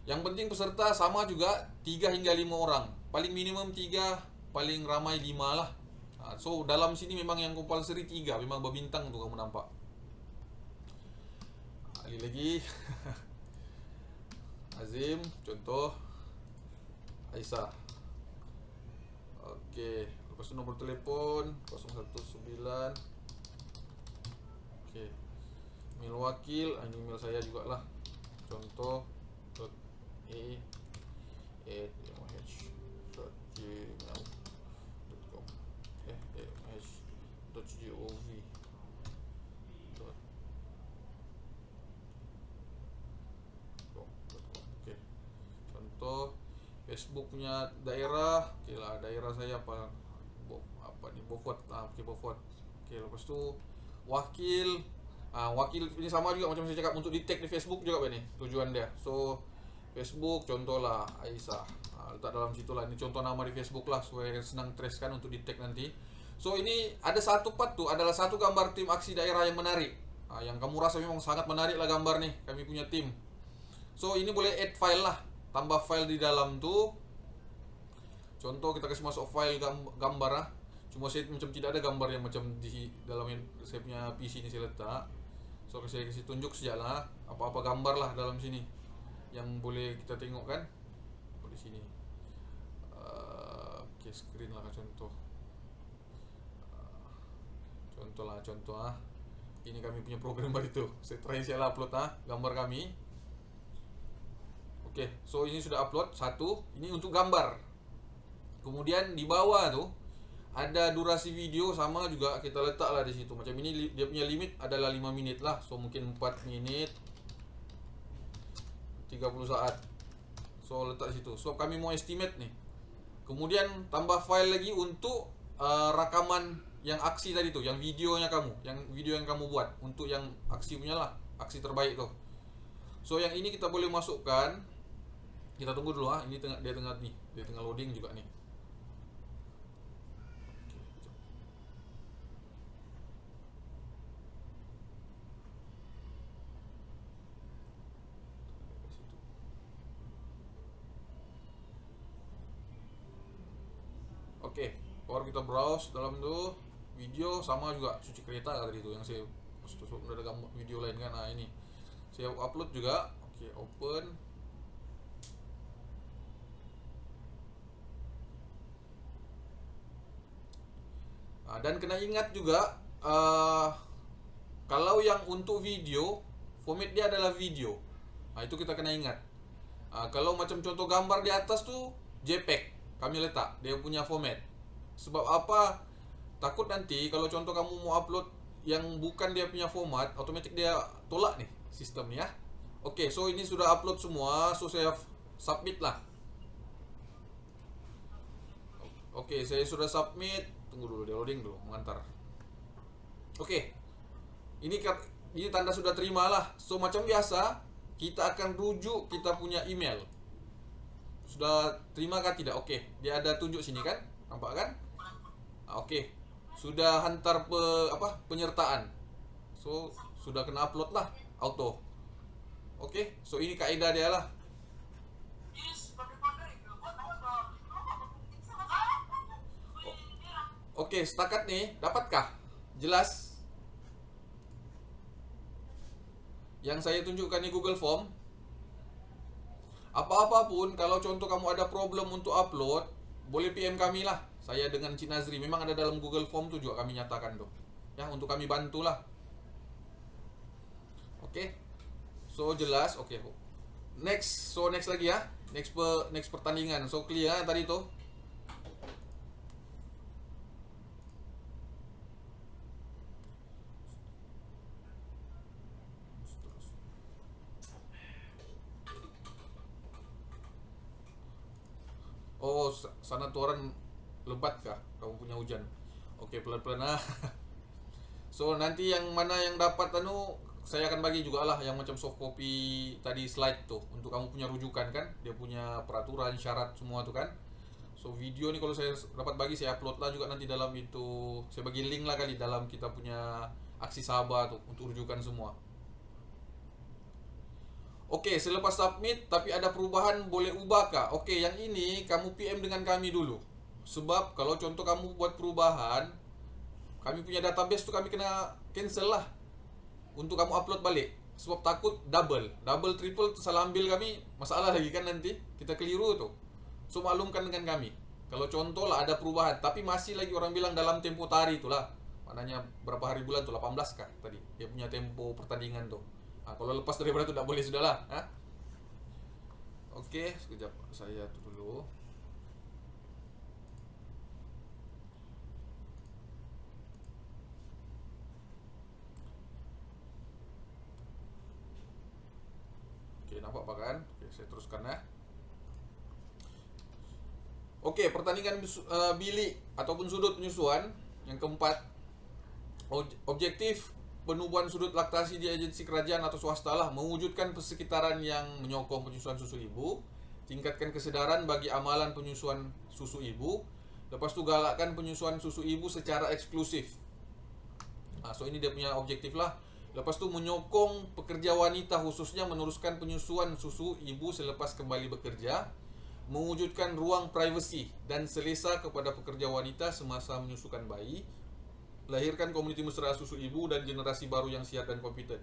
Yang penting peserta sama juga 3 hingga 5 orang. Paling minimum 3, paling ramai 5 lah. So dalam sini memang yang compulsory 3, memang berbintang tu kamu nampak. Ali lagi. Azim, contoh. Aisyah. Okey, lepas tu nombor telefon 019. Okey. Email wakil, ini email saya jugalah. contoh.e@mh.gmail.com mh.gov. Okey. Contoh Facebook punya daerah, okey lah, daerah saya apa ni, Beaufort. Okey, Beaufort. Okey, lepas tu wakil. Wakil ini sama juga macam saya cakap, untuk di tag di Facebook juga ni tujuan dia. So Facebook contohlah Aisyah. Letak dalam situ lah. Ini contoh nama di Facebook lah supaya senang trace kan untuk di tag nanti. So ini ada satu part tu adalah satu gambar tim aksi daerah yang menarik. Yang kamu rasa memang sangat menarik lah gambar nih, kami punya tim. So ini boleh add file lah. Tambah file di dalam tu. Contoh kita kasih masuk file gambar lah. Cuma saya macam tidak ada gambar yang macam di dalam saya punya PC ni saya letak. So saya kasih tunjuk saja lah apa-apa gambar lah dalam sini yang boleh kita tengok kan. Di sini. Okey, screen lah contoh. Contoh lah. Ini kami punya program baru tu. Saya try saya upload gambar kami. Okey, so ini sudah upload satu. Ini untuk gambar. Kemudian di bawah tu ada durasi video, sama juga kita letaklah di situ. Macam ini dia punya limit adalah 5 minit lah. So mungkin 4 minit 30 saat. So letak di situ. So kami mau estimate nih. Kemudian tambah file lagi untuk rakaman yang aksi tadi tu, yang videonya kamu, yang video yang kamu buat untuk yang aksi punya lah. aksi terbaik tuh. So yang ini kita boleh masukkan. Kita tunggu dulu ini dia tengah loading juga nih. Oke, baru kita browse dalam tuh video, sama juga cuci kereta tadi itu yang saya udah ada video lain kan. Nah ini saya upload juga. Oke, open. Nah, dan kena ingat juga kalau yang untuk video format dia adalah video. Nah itu kita kena ingat. Kalau macam contoh gambar di atas tuh JPEG kami letak dia punya format. Sebab apa? Takut nanti kalau contoh kamu mau upload yang bukan dia punya format, otomatis dia tolak nih sistem ya. Oke, so ini sudah upload semua, so saya submit lah. Oke, saya sudah submit. Tunggu dulu, dia loading dulu, mengantar. Oke, ini tanda sudah terima lah. So macam biasa, kita akan rujuk kita punya email. Sudah terima kah tidak? Oke, dia ada tunjuk sini kan, nampak kan? Oke, sudah hantar penyertaan. So sudah kena upload lah, auto. Oke, so ini kaidah dia lah. Oke, setakat nih, dapatkah? Jelas? Yang saya tunjukkan di Google Form. Apa-apapun, kalau contoh kamu ada problem untuk upload, boleh PM kami lah. Saya dengan Cik Nazri, memang ada dalam Google Form tuh juga kami nyatakan tuh. Ya, untuk kami bantulah. Oke. So jelas, oke. Next, next lagi ya. Next pertandingan. So clear tadi tuh. Oh, sana tuh orang lebat kah? Kamu punya hujan. Oke, pelan-pelan. So nanti yang mana yang dapat saya akan bagi juga lah yang macam soft copy tadi slide tuh, untuk kamu punya rujukan kan. Dia punya peraturan, syarat semua tuh kan. So video nih kalau saya dapat bagi, saya upload lah juga nanti dalam itu. Saya bagi link lah kali dalam kita punya aksi Sabah tuh untuk rujukan semua. Oke, selepas submit tapi ada perubahan, boleh ubah kah? Oke, yang ini kamu PM dengan kami dulu. Sebab kalau contoh kamu buat perubahan, kami punya database tuh kami kena cancel lah untuk kamu upload balik. Sebab takut double, triple salah ambil kami, masalah lagi kan nanti. Kita keliru tuh. So maklumkan dengan kami. Kalau contoh lah ada perubahan, tapi masih lagi orang bilang dalam tempo tari itulah. Maknanya berapa hari bulan tuh, 18 kah tadi? Dia punya tempo pertandingan tuh. Kalau lepas daripada itu tidak boleh sudahlah. Oke, sekejap saya tuh dulu. Oke, nampak apa kan? Oke, saya teruskan ya. Oke, pertandingan bilik ataupun sudut penyusuan yang keempat. Objektif penubuhan sudut laktasi di agensi kerajaan atau swasta lah, mewujudkan persekitaran yang menyokong penyusuan susu ibu, tingkatkan kesadaran bagi amalan penyusuan susu ibu, lepas tu galakkan penyusuan susu ibu secara eksklusif. So ini dia punya objektif lah. Lepas tu menyokong pekerja wanita khususnya meneruskan penyusuan susu ibu selepas kembali bekerja, mewujudkan ruang privasi dan selesa kepada pekerja wanita semasa menyusukan bayi, lahirkan komuniti mesra susu ibu dan generasi baru yang siap dan kompeten.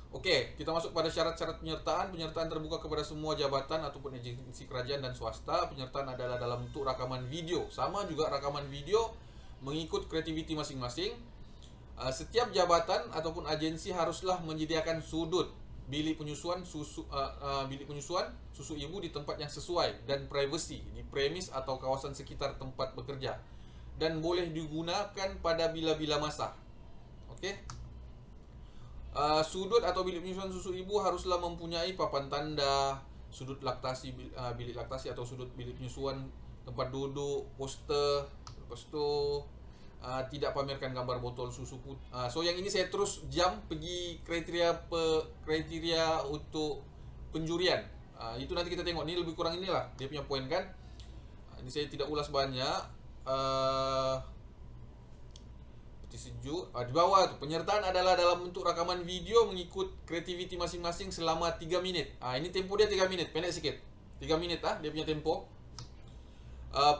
Oke, kita masuk pada syarat-syarat penyertaan. Penyertaan terbuka kepada semua jabatan ataupun agensi kerajaan dan swasta. Penyertaan adalah dalam bentuk rakaman video. Sama juga rakaman video mengikut kreativiti masing-masing. Setiap jabatan ataupun agensi haruslah menyediakan sudut bilik penyusuan susu ibu di tempat yang sesuai dan privasi di premis atau kawasan sekitar tempat bekerja, dan boleh digunakan pada bila-bila masa. Oke. Sudut atau bilik penyusuan susu ibu haruslah mempunyai papan tanda, sudut laktasi, bilik laktasi atau sudut bilik penyusuan, tempat duduk, poster, lepas tu tidak pamerkan gambar botol susu putih. So yang ini saya terus pergi kriteria untuk penjurian. Itu nanti kita tengok, ini lebih kurang inilah dia punya poin kan. Ini saya tidak ulas banyak. Sejuk. Di bawah tuh, penyertaan adalah dalam bentuk rekaman video mengikut kreativiti masing-masing selama 3 menit. Ini tempo dia 3 menit, pendek sikit. 3 menit dia punya tempo.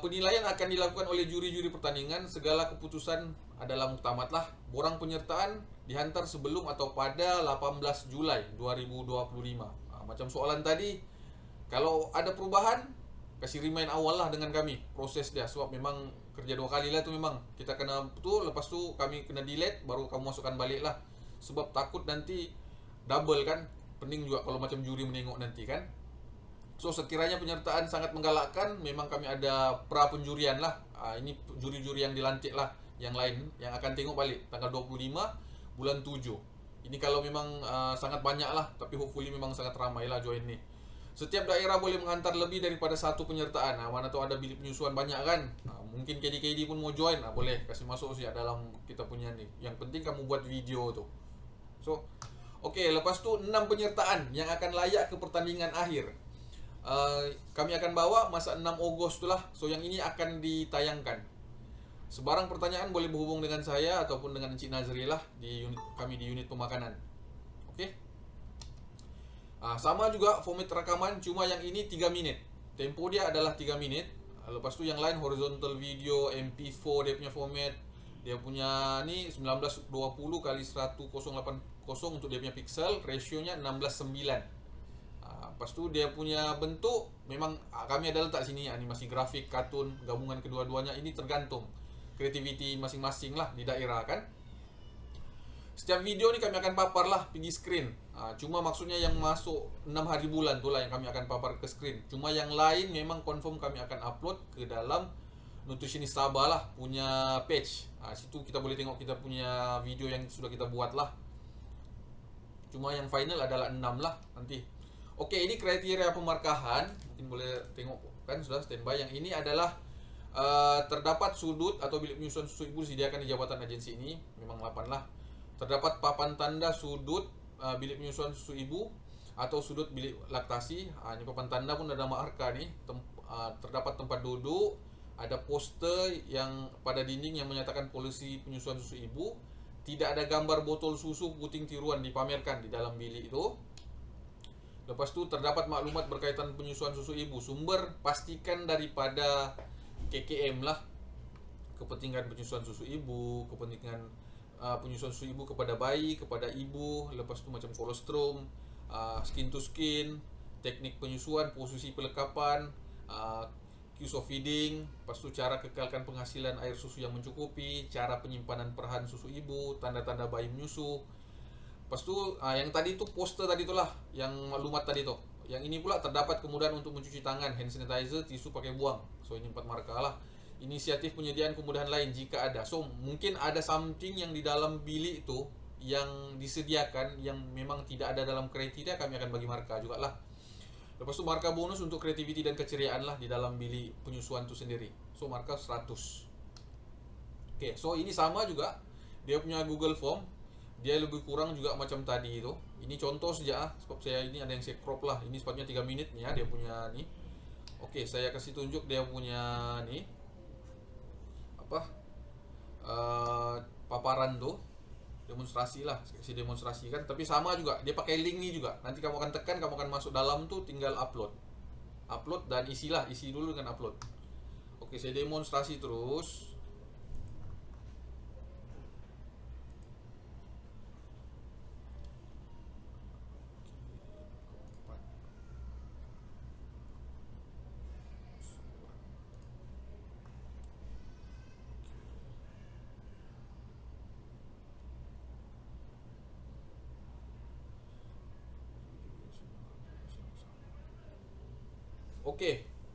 Penilaian akan dilakukan oleh juri-juri pertandingan. Segala keputusan adalah muktamad lah. Borang penyertaan dihantar sebelum atau pada 18 Julai 2025. Macam soalan tadi, kalau ada perubahan, kasih remind awal lah dengan kami proses dia, sebab memang kerja 2 kali lah tu, memang kita kena tu, lepas tu kami kena delete, baru kamu masukkan balik lah, sebab takut nanti double kan, pening juga kalau macam juri menengok nanti kan. So sekiranya penyertaan sangat menggalakkan, memang kami ada pra penjurian lah. Ini juri-juri yang dilantik lah, yang lain yang akan tengok balik tanggal 25 bulan 7. Ini kalau memang sangat banyak lah, tapi hopefully memang sangat ramai lah join ni. Setiap daerah boleh menghantar lebih daripada 1 penyertaan. Mana tahu ada bilik penyusuan banyak kan. Mungkin KD pun mau join, boleh kasih masuk sih dalam kita punya ni. Yang penting kamu buat video tu. So, lepas tu 6 penyertaan yang akan layak ke pertandingan akhir. Kami akan bawa masa 6 Ogos tu lah. So yang ini akan ditayangkan. Sebarang pertanyaan boleh berhubung dengan saya ataupun dengan Encik Nazri lah di unit pemakanan. Sama juga format rekaman, cuma yang ini 3 minit. Tempo dia adalah 3 minit. Lepas tu yang lain horizontal video, MP4 dia punya format. Dia punya ni 1920 kali 1080 untuk dia punya pixel, rasionya 16:9. Lepas tu dia punya bentuk, memang kami ada letak sini animasi grafik, kartun, gabungan kedua-duanya. Ini tergantung kreativiti masing-masing lah di daerah kan. Setiap video ni kami akan papar lah pergi screen. Cuma maksudnya yang masuk 6 hari bulan tu lah yang kami akan papar ke screen. Cuma yang lain memang confirm kami akan upload ke dalam Nutritionist Sabah lah punya page. Situ kita boleh tengok kita punya video yang sudah kita buat lah. Cuma yang final adalah 6 lah nanti. Ini kriteria pemarkahan. Mungkin boleh tengok kan sudah standby. Yang ini adalah terdapat sudut atau bilik penyusuan susu ibu disediakan di jabatan agensi ini. Memang 8 lah. Terdapat papan tanda sudut bilik penyusuan susu ibu atau sudut bilik laktasi. Ini papan tanda pun ada marka ni. Terdapat tempat duduk, ada poster yang pada dinding yang menyatakan polisi penyusuan susu ibu. Tidak ada gambar botol susu puting tiruan dipamerkan di dalam bilik itu. Lepas tu terdapat maklumat berkaitan penyusuan susu ibu. Sumber pastikan daripada KKM lah, kepentingan penyusuan susu ibu, kepentingan penyusuan susu ibu kepada bayi, kepada ibu. Lepas tu macam kolostrum, skin to skin, teknik penyusuan, posisi pelekapan, cues of feeding. Lepas tu cara kekalkan penghasilan air susu yang mencukupi, cara penyimpanan perhan susu ibu, tanda-tanda bayi menyusu. Lepas tu yang tadi tu poster tadi tu lah, yang maklumat tadi tu. Yang ini pula terdapat kemudahan untuk mencuci tangan, hand sanitizer, tisu pakai buang. So ini 4 markah lah. Inisiatif penyediaan kemudahan lain jika ada. So mungkin ada something yang di dalam bilik itu yang disediakan yang memang tidak ada dalam kriteria, kami akan bagi markah juga lah. Lepas tu markah bonus untuk kreativiti dan keceriaan lah di dalam bilik penyusuan itu sendiri. So markah 100. So ini sama juga dia punya Google Form. Dia lebih kurang juga macam tadi itu. Ini contoh saja sebab saya ini ada yang saya crop lah. Ini sepatutnya 3 minit nih ya dia punya ni. Saya kasih tunjuk dia punya ni paparan tuh, demonstrasi lah, kasih demonstrasi kan. Tapi sama juga, dia pakai link nih juga. Nanti kamu akan tekan, kamu akan masuk dalam tuh, tinggal upload dan isi dulu dengan upload. Saya demonstrasi terus.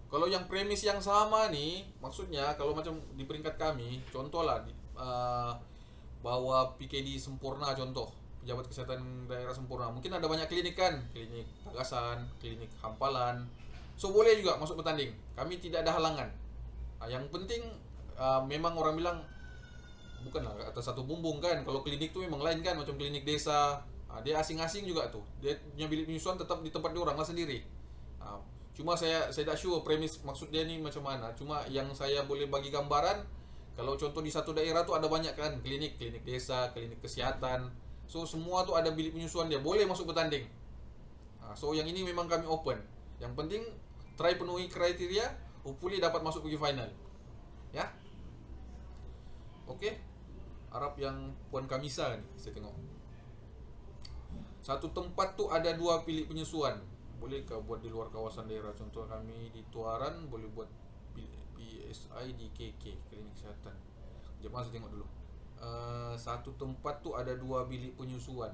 Kalau yang premis yang sama nih, maksudnya kalau macam di peringkat kami, contoh lah bawa PKD Sempurna, contoh pejabat kesehatan daerah Sempurna, mungkin ada banyak klinik kan, klinik Tagasan, klinik Hampalan. So boleh juga masuk bertanding, kami tidak ada halangan. Yang penting memang orang bilang bukanlah kata satu bumbung kan. Kalau klinik tuh memang lain kan, macam klinik desa. Dia asing-asing juga tuh. Dia punya bilik penyusuan tetap di tempat dia orang lah sendiri. Cuma saya tak sure premis maksud dia ni macam mana. Cuma yang saya boleh bagi gambaran, kalau contoh di satu daerah tuh ada banyak kan klinik desa, klinik kesihatan. So semua tuh ada bilik penyusuan dia, boleh masuk bertanding. So yang ini memang kami open. Yang penting try penuhi kriteria, hopefully dapat masuk pergi final. Ya. Okey. Harap yang Puan Kamisa ni saya tengok. Satu tempat tu ada 2 bilik penyusuan. Bolehkah buat di luar kawasan daerah? Contoh kami di Tuaran boleh buat PSI di KK, klinik kesihatan. Sekejap saya tengok dulu. Satu tempat tu ada 2 bilik penyusuan.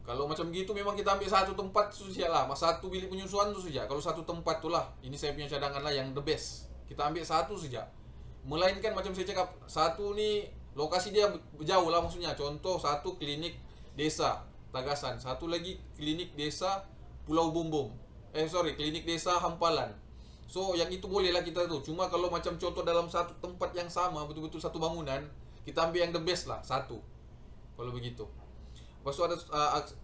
Kalau macam gitu memang kita ambil satu tempat tu saja lah. Satu bilik penyusuan tu saja. Kalau satu tempat tu lah, ini saya punya cadangan lah yang the best. Kita ambil satu saja. Melainkan macam saya cakap, satu ni lokasi dia jauh lah maksudnya. Contoh satu klinik desa Tagasan, satu lagi klinik desa Pulau Bumbung. Klinik desa Hampalan. So yang itu boleh lah kita tu. Cuma kalau macam contoh dalam satu tempat yang sama, betul-betul satu bangunan, kita ambil yang the best lah, satu. Kalau begitu. Lepas tu ada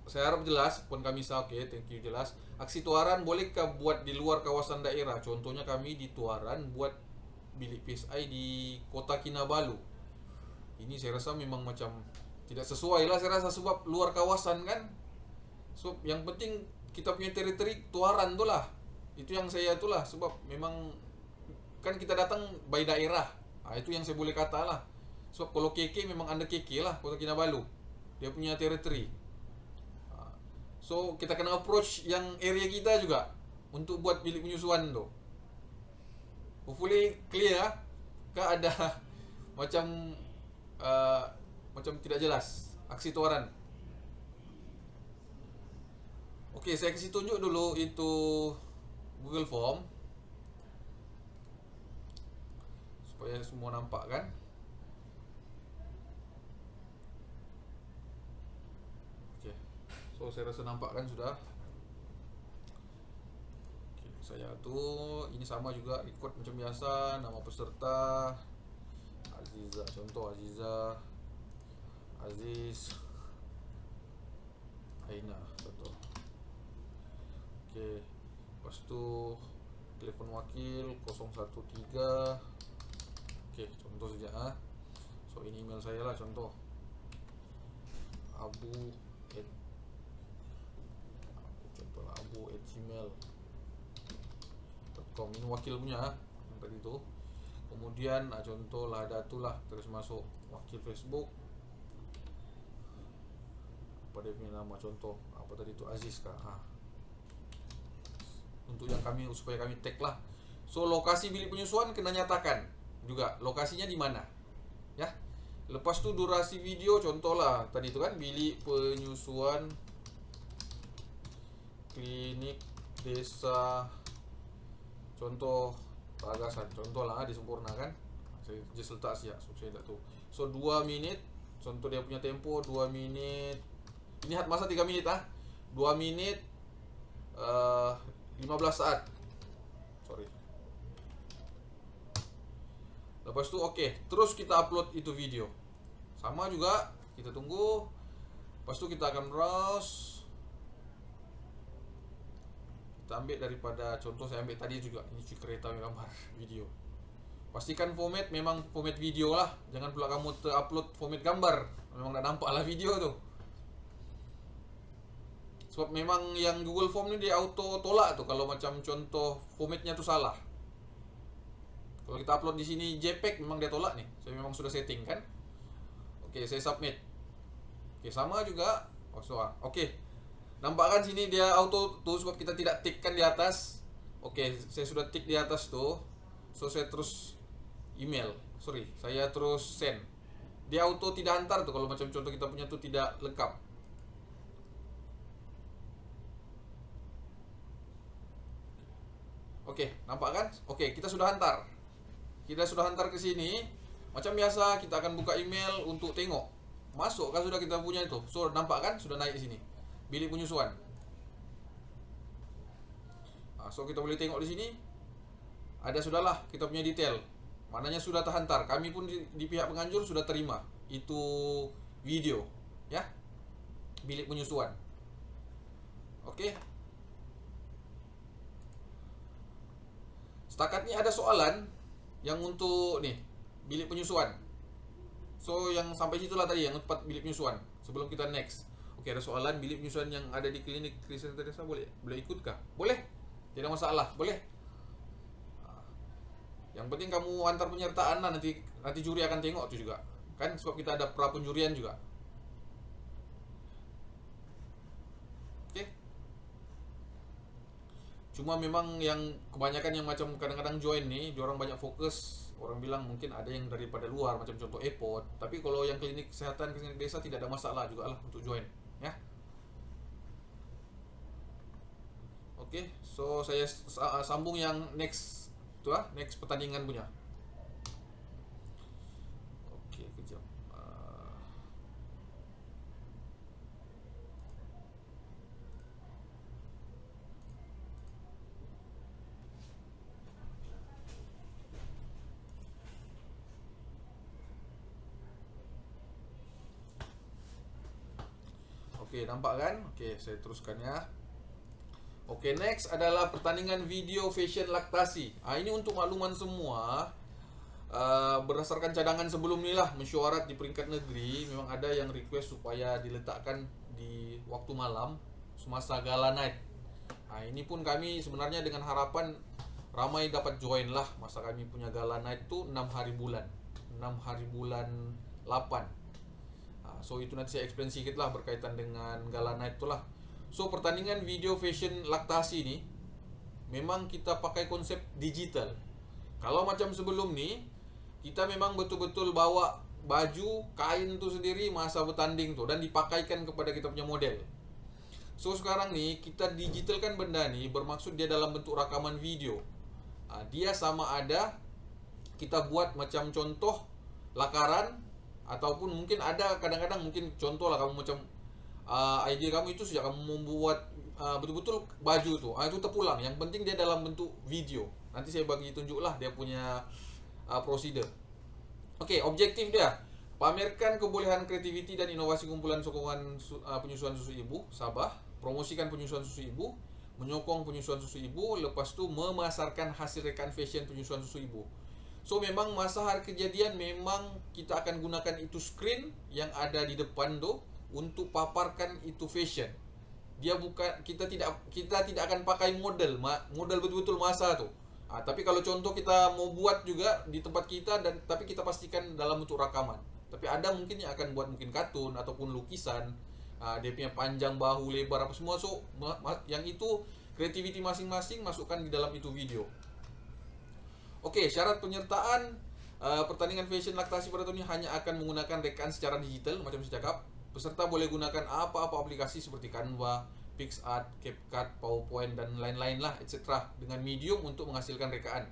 saya harap jelas Puan Kamisa. Okey, thank you, jelas. Aksi Tuaran bolehkah buat di luar kawasan daerah? Contohnya kami di Tuaran buat bilik PSI di Kota Kinabalu. Ini saya rasa memang macam tidak sesuai lah saya rasa, sebab luar kawasan kan. So yang penting kita punya teritori Tuaran tu lah. Itu yang saya tu lah, sebab memang kan kita datang by daerah. Itu yang saya boleh kata lah. Sebab kalau KK memang under KK lah, Kota Kinabalu, dia punya teritori. So kita kena approach yang area kita juga untuk buat bilik penyusuan tu. Hopefully clear lah. Kah ada macam tidak jelas aksi Tuaran. Okey, saya kasih tunjuk dulu itu Google Form supaya semua nampak kan. Okey. So saya rasa nampak kan sudah. Okey, saya tu ini sama juga record macam biasa, nama peserta Aziza, contoh Aziza, Aziz, Aina, contoh. Okey. Lepas tu telefon wakil 013. Okey, contoh saja. So ini email saya lah, contoh abu@gmail.com. Ini wakil punya tadi tu. Kemudian contoh lah ada tu lah, terus masuk wakil Facebook. Apa dia punya nama, contoh apa tadi tu, Aziz kah? Untuk yang kami, supaya kami tag lah. So lokasi bilik penyusuan kena nyatakan juga lokasinya di mana, ya. Lepas tu durasi video, contoh lah tadi tu kan, bilik penyusuan klinik desa, contoh Tagasan, contoh lah disempurnakan. Saya just letak siap, so saya tak tahu. So 2 minit, contoh dia punya tempo 2 minit. Ini had masa 3 minit 2 minit 15 saat. Sorry. Lepas tu okey, terus kita upload itu video. Sama juga, kita tunggu. Lepas tu kita akan browse. Kita ambil daripada, contoh saya ambil tadi juga, ini cuci kereta gambar video. Pastikan format memang format video lah. Jangan pula kamu upload format gambar, memang tak nampak lah video tu. Sebab memang yang Google Form ni dia auto tolak tu kalau macam contoh formatnya tu salah. Kalau kita upload di sini JPEG memang dia tolak ni. Saya memang sudah setting kan. Okey, saya submit. Okey, sama juga. Okey. Nampak kan sini dia auto tu sebab kita tidak tick kan di atas. Okey, saya sudah tick di atas tu. So saya terus email. Saya terus send. Dia auto tidak hantar tu kalau macam contoh kita punya tu tidak lengkap. Okey, nampak kan? Okey, kita sudah hantar. Kita sudah hantar ke sini. Macam biasa kita akan buka email untuk tengok masuk kan sudah kita punya itu. So nampak kan sudah naik di sini. Bilik penyusuan. So kita boleh tengok di sini. Ada sudahlah kita punya detail. Maknanya sudah terhantar. Kami pun di pihak penganjur sudah terima itu video, ya, bilik penyusuan. Oke. Setakat ini ada soalan yang untuk nih bilik penyusuan. So yang sampai situlah tadi yang tempat bilik penyusuan. Sebelum kita next. Oke, ada soalan bilik penyusuan yang ada di klinik Kristen Teresa boleh ikut kah? Boleh. Tidak masalah, boleh. Yang penting kamu antar penyertaan lah, nanti juri akan tengok tuh juga. Kan sebab kita ada pra penjurian juga. Oke. Cuma memang yang kebanyakan yang macam kadang-kadang join nih, diorang banyak fokus. Orang bilang mungkin ada yang daripada luar, macam contoh airport. Tapi kalau yang klinik kesehatan, klinik desa tidak ada masalah juga lah untuk join, ya. Oke, so saya sambung yang next itu next pertandingan punya. Oke, kejap. Oke, nampak kan? Oke, saya teruskan ya. Oke, next adalah pertandingan video fashion laktasi. Ini untuk makluman semua. Berdasarkan cadangan sebelum ni lah, mesyuarat di peringkat negeri, memang ada yang request supaya diletakkan di waktu malam semasa gala night. Ini pun kami sebenarnya dengan harapan ramai dapat join lah. Masa kami punya gala night tu 6 hari bulan 8. So itu nanti saya explain sedikit lah berkaitan dengan gala night tu lah. So pertandingan video fashion laktasi ni memang kita pakai konsep digital. Kalau macam sebelum ni, kita memang betul-betul bawa baju, kain tu sendiri masa bertanding tu dan dipakaikan kepada kita punya model. So sekarang ni kita digitalkan benda ni, bermaksud dia dalam bentuk rakaman video. Dia sama ada kita buat macam contoh lakaran, ataupun mungkin ada kadang-kadang mungkin contoh lah kamu macam idea kamu itu sejak kamu membuat betul-betul baju tu, itu terpulang. Yang penting dia dalam bentuk video. Nanti saya bagi tunjuk lah dia punya prosedur. Oke, objektif dia pamerkan kebolehan kreativiti dan inovasi kumpulan sokongan penyusuan susu ibu Sabah, promosikan penyusuan susu ibu, menyokong penyusuan susu ibu, lepas tu memasarkan hasil rekaan fashion penyusuan susu ibu. So memang masa hari kejadian memang kita akan gunakan itu screen yang ada di depan tu untuk paparkan itu fashion. Dia bukan, kita tidak akan pakai model betul-betul masa tu. Tapi kalau contoh kita mau buat juga di tempat kita, tapi kita pastikan dalam bentuk rakaman. Tapi ada mungkin yang akan buat mungkin kartun ataupun lukisan, dia punya panjang, bahu, lebar apa semua. So yang itu kreativiti masing-masing masukkan di dalam itu video. Oke, syarat penyertaan pertandingan fashion laktasi pada tahun ini hanya akan menggunakan rekaan secara digital macam saya cakap. Peserta boleh gunakan apa-apa aplikasi seperti Canva, PixArt, CapCut, PowerPoint dan lain-lain lah, etc. dengan medium untuk menghasilkan rekaan.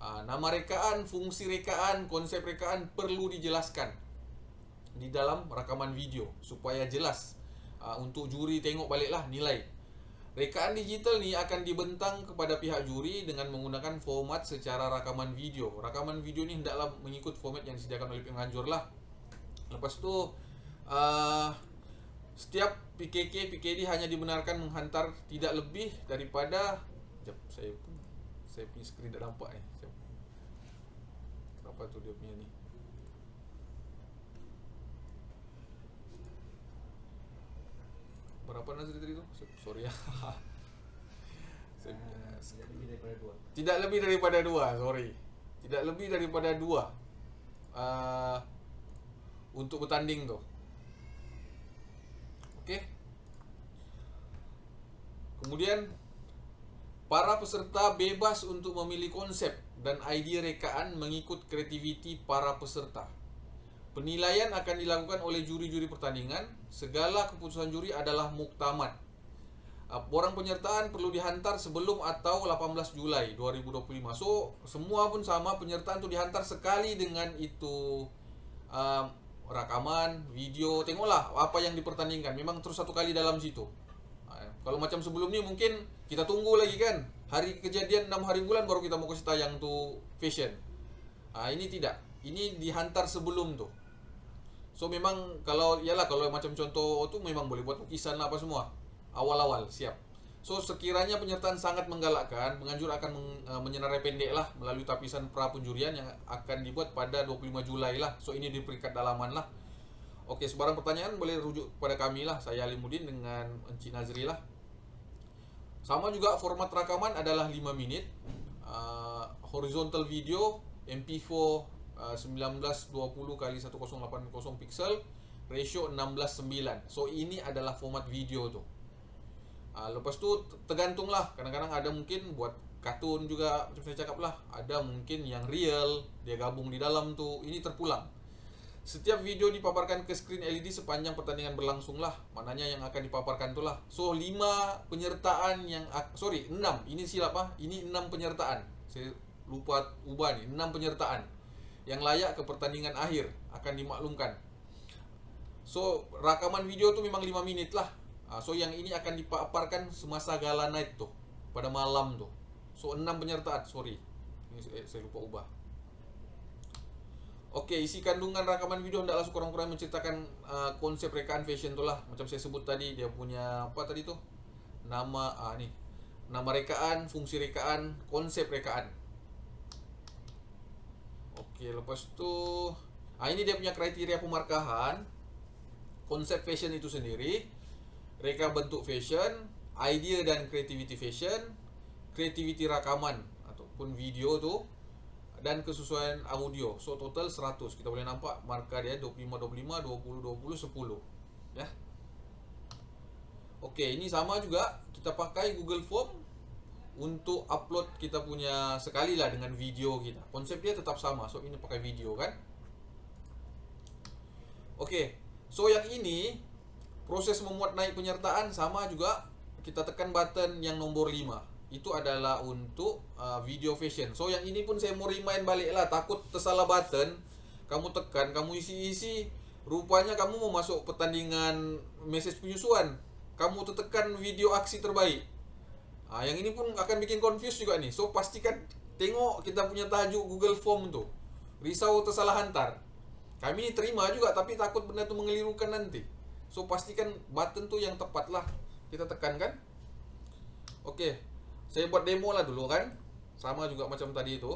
Nama rekaan, fungsi rekaan, konsep rekaan perlu dijelaskan di dalam rakaman video supaya jelas untuk juri tengok baliklah nilai. Rekaan digital ni akan dibentang kepada pihak juri dengan menggunakan format secara rakaman video. Rakaman video ni hendaklah mengikut format yang disediakan oleh penganjur lah. Lepas tu setiap PKD hanya dibenarkan menghantar tidak lebih daripada saya punya skrin tak nampak ni. Berapa tu dia punya ni? Berapa Nazri tadi tu? Sorry ya. Tidak lebih daripada 2. Tidak lebih daripada 2, sorry. Tidak lebih daripada 2 untuk bertanding tu. Okey. Kemudian para peserta bebas untuk memilih konsep dan idea rekaan mengikut kreativiti para peserta. Penilaian akan dilakukan oleh juri-juri pertandingan. Segala keputusan juri adalah muktamad. Borang penyertaan perlu dihantar sebelum atau 18 Julai 2025. So, semua pun sama, penyertaan tu dihantar sekali dengan itu rakaman, video. Tengoklah apa yang dipertandingkan. Memang terus satu kali dalam situ. Kalau macam sebelum ni mungkin kita tunggu lagi kan. Hari kejadian 6 hari bulan baru kita mau kasih tayang tu fashion. Ini tidak. Ini dihantar sebelum tuh. So memang kalau macam contoh tu memang boleh buat lukisan lah apa semua. Awal-awal siap. So sekiranya penyertaan sangat menggalakkan, penganjur akan menyenarai pendek lah melalui tapisan pra penjurian yang akan dibuat pada 25 Julai lah. So ini di peringkat dalaman lah. Oke, sebarang pertanyaan boleh rujuk kepada kami lah. Saya Alimuddin dengan Encik Nazri lah. Sama juga format rakaman adalah 5 minit. Horizontal video MP4 1920 x 1080 pixel, ratio 16:9. So ini adalah format video tu. Lepas tu tergantunglah, kadang-kadang ada mungkin buat kartun juga macam saya cakap lah, ada mungkin yang real dia gabung di dalam tu. Ini terpulang. Setiap video dipaparkan ke skrin LED sepanjang pertandingan berlangsung lah. Maknanya yang akan dipaparkan tu lah. So 5 penyertaan yang 6. Ini silap Ini 6 penyertaan. Saya lupa ubah ni. 6 penyertaan yang layak ke pertandingan akhir akan dimaklumkan. So rakaman video tu memang 5 minit lah. So yang ini akan dipaparkan semasa gala night tu, pada malam tu. So 6 penyertaan. Sorry, ini saya lupa ubah. Okey, isi kandungan rakaman video hendaklah sekurang-kurangnya menceritakan konsep rekaan fashion tu lah. Macam saya sebut tadi, dia punya apa tadi tu? Nama nama rekaan, fungsi rekaan, konsep rekaan. Okey, lepas tu ini dia punya kriteria pemarkahan. Konsep fashion itu sendiri, reka bentuk fashion, idea dan creativity fashion, creativity rakaman ataupun video tu, dan kesesuaian audio. So total 100. Kita boleh nampak markah dia 25-25, 20-20, 10. Ya. Okey, ini sama juga kita pakai Google Form untuk upload kita punya sekali lah dengan video kita. Konsep dia tetap sama. So ini pakai video kan. Okey. So yang ini proses memuat naik penyertaan sama juga, kita tekan button yang nombor 5. Itu adalah untuk video fashion. So yang ini pun saya mau remind balik lah, takut tersalah button, kamu tekan, kamu isi-isi, rupanya kamu mau masuk pertandingan message penyusuan, kamu tertekan video aksi terbaik. Yang ini pun akan bikin confuse juga nih. So pastikan tengok kita punya tajuk Google Form tu, risau tersalah hantar. Kami terima juga tapi takut benda tu mengelirukan nanti. So pastikan button tu yang tepat lah kita tekan kan. Okey, saya buat demo lah dulu kan, sama juga macam tadi tu.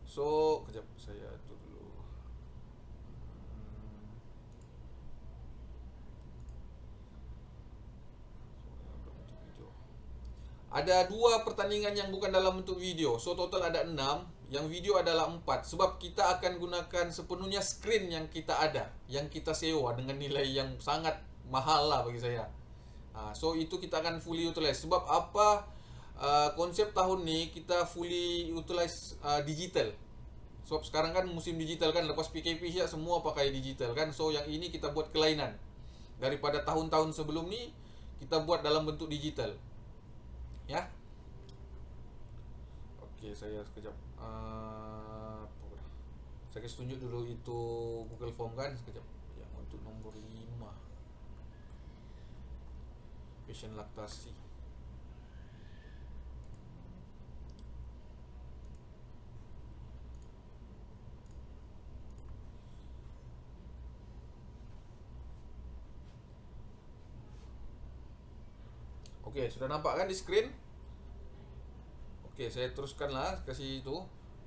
So kejap, saya tu dulu. Ada 2 pertandingan yang bukan dalam bentuk video. So total ada 6. Yang video adalah 4. Sebab kita akan gunakan sepenuhnya skrin yang kita ada, yang kita sewa dengan nilai yang sangat mahal lah bagi saya. So itu kita akan fully utilize. Sebab apa, konsep tahun ni kita fully utilize digital. Sebab sekarang kan musim digital kan, lepas PKP ya semua pakai digital kan. So yang ini kita buat kelainan daripada tahun-tahun sebelum ni, kita buat dalam bentuk digital. Ya. Okey, saya sekejap. Saya kasih tunjuk dulu itu Google Form kan sekejap. Yang untuk nombor 5. Fashion laktasi. Okey, sudah nampak kan di skrin? Okey, saya teruskanlah kasih itu.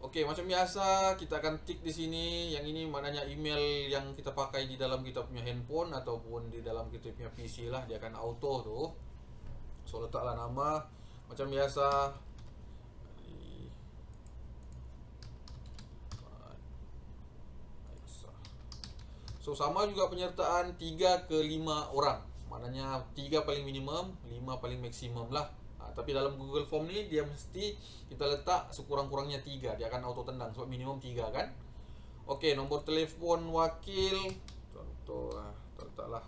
Okey, macam biasa kita akan tick di sini. Yang ini maknanya email yang kita pakai di dalam kita punya handphone ataupun di dalam kita punya PC lah, dia akan auto tu. So letaklah nama macam biasa. So sama juga penyertaan 3 ke 5 orang. Maknanya 3 paling minimum, 5 paling maksimum lah. Tapi dalam Google Form ni dia mesti kita letak sekurang-kurangnya 3. Dia akan auto tendang sebab minimum 3 kan. Okey, nombor telefon wakil. Contoh letaklah.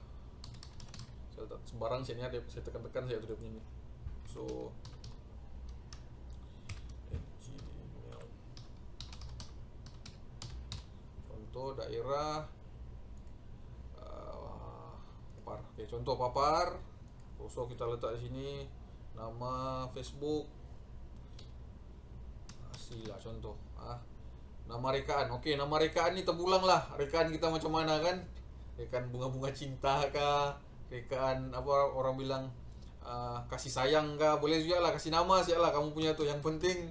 Saya letak sembarang sini ada, saya tekan-tekan saya tu dia punya ni. So Gmail. Contoh daerah Papar. Okey, contoh Papar. So kita letak di sini nama Facebook Sila contoh. Nama rekaan. Oke, nama rekaan ini terpulang lah. Rekaan kita macam mana kan? Rekaan bunga-bunga cinta kah? Rekaan apa orang bilang kasih sayang kah? Boleh juga lah, kasih nama sih lah kamu punya tuh. Yang penting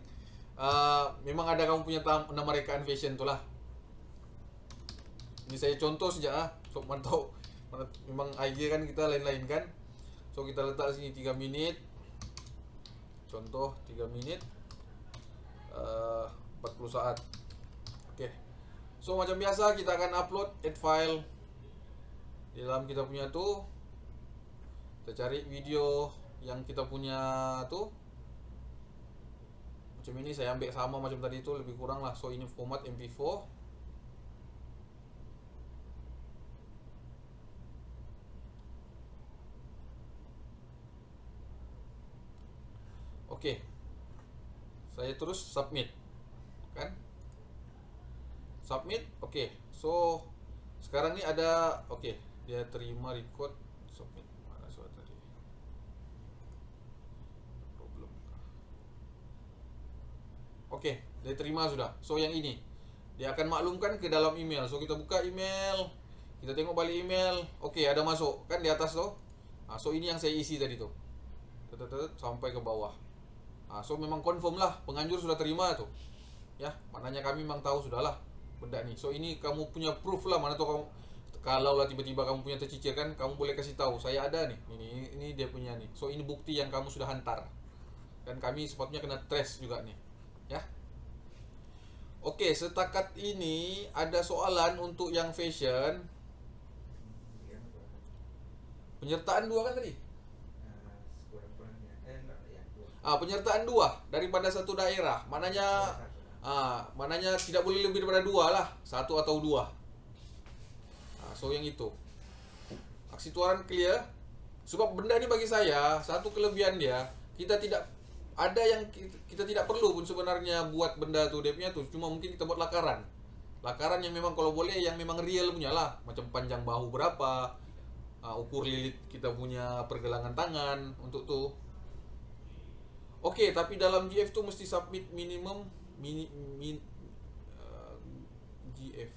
memang ada kamu punya nama rekaan fashion tuh lah. Ini saya contoh saja so mantau. Memang IG kan kita lain-lain kan. So kita letak sini 3 menit. Contoh 3 menit 40 saat. Oke. So macam biasa kita akan upload add file di dalam kita punya tuh. Kita cari video yang kita punya tuh. Macam ini saya ambil sama macam tadi itu, lebih kurang lah. So ini format MP4. Oke. Saya terus submit. Kan? Submit. Oke. So sekarang ini ada dia terima record submit. Mana suara tadi? Problem. Oke, dia terima sudah. So yang ini dia akan maklumkan ke dalam email. So kita buka email, kita tengok balik email. Oke, ada masuk kan di atas tuh. So ini yang saya isi tadi tuh. Sampai ke bawah. So memang confirm lah, penganjur sudah terima tuh. Ya, maknanya kami memang tahu sudahlah benda nih. So ini kamu punya proof lah, mana tuh kamu kalau lah tiba-tiba kamu punya tercicir kan, kamu boleh kasih tahu saya ada nih. Ini dia punya nih. So ini bukti yang kamu sudah hantar. Dan kami sepatutnya kena trace juga nih. Ya. Oke, setakat ini ada soalan untuk yang fashion. Penyertaan 2 kan tadi? Penyertaan 2 daripada satu daerah. Mananya tidak boleh lebih daripada 2 lah. 1 atau 2. So yang itu. Aksi tuaran clear. Sebab benda ni bagi saya satu kelebihan dia, kita tidak ada yang kita tidak perlu pun sebenarnya buat benda tu dia punya tu. Cuma mungkin kita buat lakaran. Lakaran yang memang kalau boleh yang memang real punya lah. Macam panjang bahu berapa, ukur lilit kita punya pergelangan tangan untuk tu. Oke, tapi dalam GF tu mesti submit minimum GF.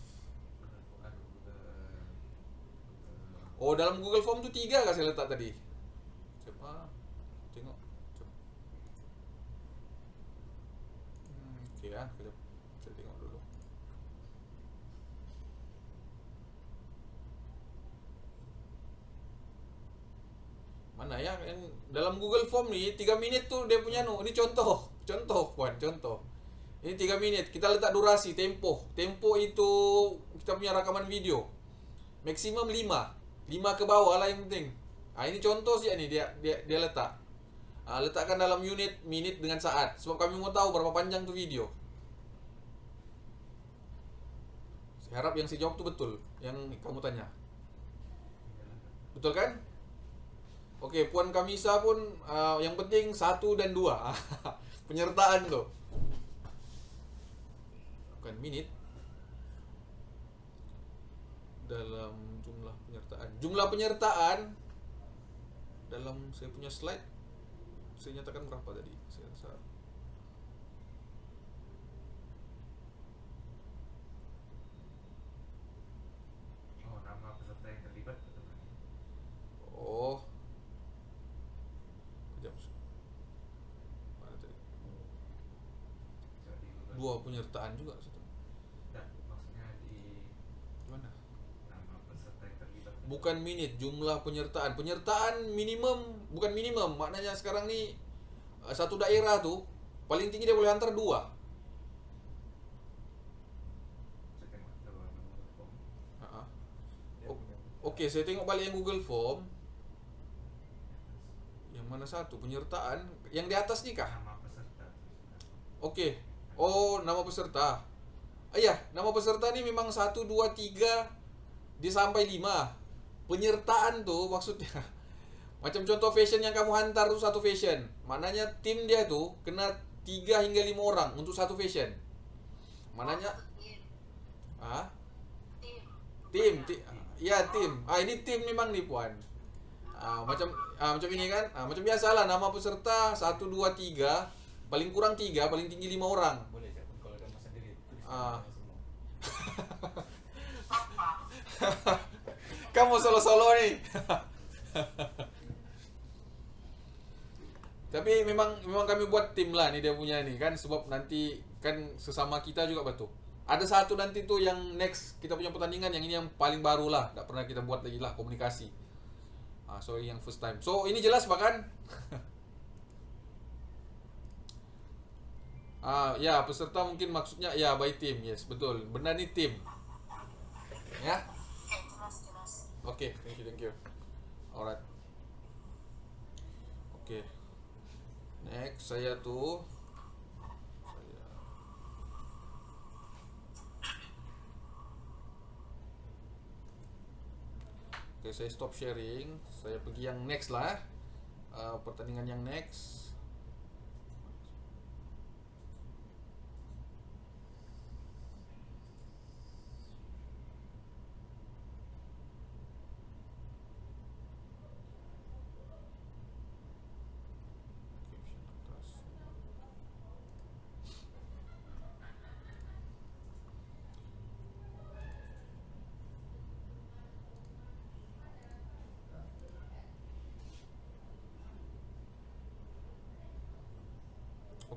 Oh, dalam Google Form tu 3 kah saya letak tadi? Siapa? Tengok. Okey lah, kejap. Saya tengok dulu. Mana ya yang dalam Google Form ni 3 minit tu dia punya Ini contoh puan, contoh. Ini 3 minit. Kita letak durasi, tempoh. Tempoh itu kita punya rakaman video. Maksimum 5 ke bawah lah yang penting. Ini contoh sih ni dia letak. Letakkan dalam unit minit dengan saat. Sebab kami mau tahu berapa panjang tu video. Saya harap yang saya jawab tu betul, yang kamu tanya. Betul kan? Oke, Puan Kamisa pun yang penting 1 dan 2. Penyertaan tuh. Bukan minit. Dalam jumlah penyertaan. Jumlah penyertaan dalam saya punya slide saya nyatakan berapa tadi? Saya rasa nama peserta yang terlibat. Mana tadi? 2 penyertaan juga situ. Maksudnya di mana? Nama peserta yang terlibat. Bukan minit, jumlah penyertaan. Penyertaan minimum, bukan minimum. Maknanya sekarang ni satu daerah tu paling tinggi dia boleh hantar 2. Okey, saya tengok balik yang Google Form. Yang mana satu? Penyertaan. Yang di atas ni kah? Nama peserta. Okey. Oh, nama peserta. Nama peserta ni memang 1, 2, 3 dia sampai 5. Penyertaan tu maksudnya macam contoh fashion yang kamu hantar tu satu fashion. Maknanya tim dia tu kena 3 hingga 5 orang untuk satu fashion. Maknanya tim. Ya, tim. Ini tim memang ni puan. Macam ini kan. Macam biasalah nama peserta 1, 2, 3, paling kurang 3, paling tinggi 5 orang. Boleh kalau ada masa sendiri tulis Ah. Kamu solo-solo nih. Tapi memang kami buat tim lah nih dia punya nih kan, sebab nanti kan sesama kita juga betul. Ada satu nanti tuh yang next kita punya pertandingan, yang ini yang paling baru lah, tak pernah kita buat lagi lah komunikasi. So yang first time. So ini jelas bahkan. Ya peserta mungkin maksudnya ya by team, yes betul. Benar nih tim. Ya. Oke, thank you. Alright. Oke. Next saya tuh Oke, saya stop sharing. Saya pergi yang next lah. Pertandingan yang next.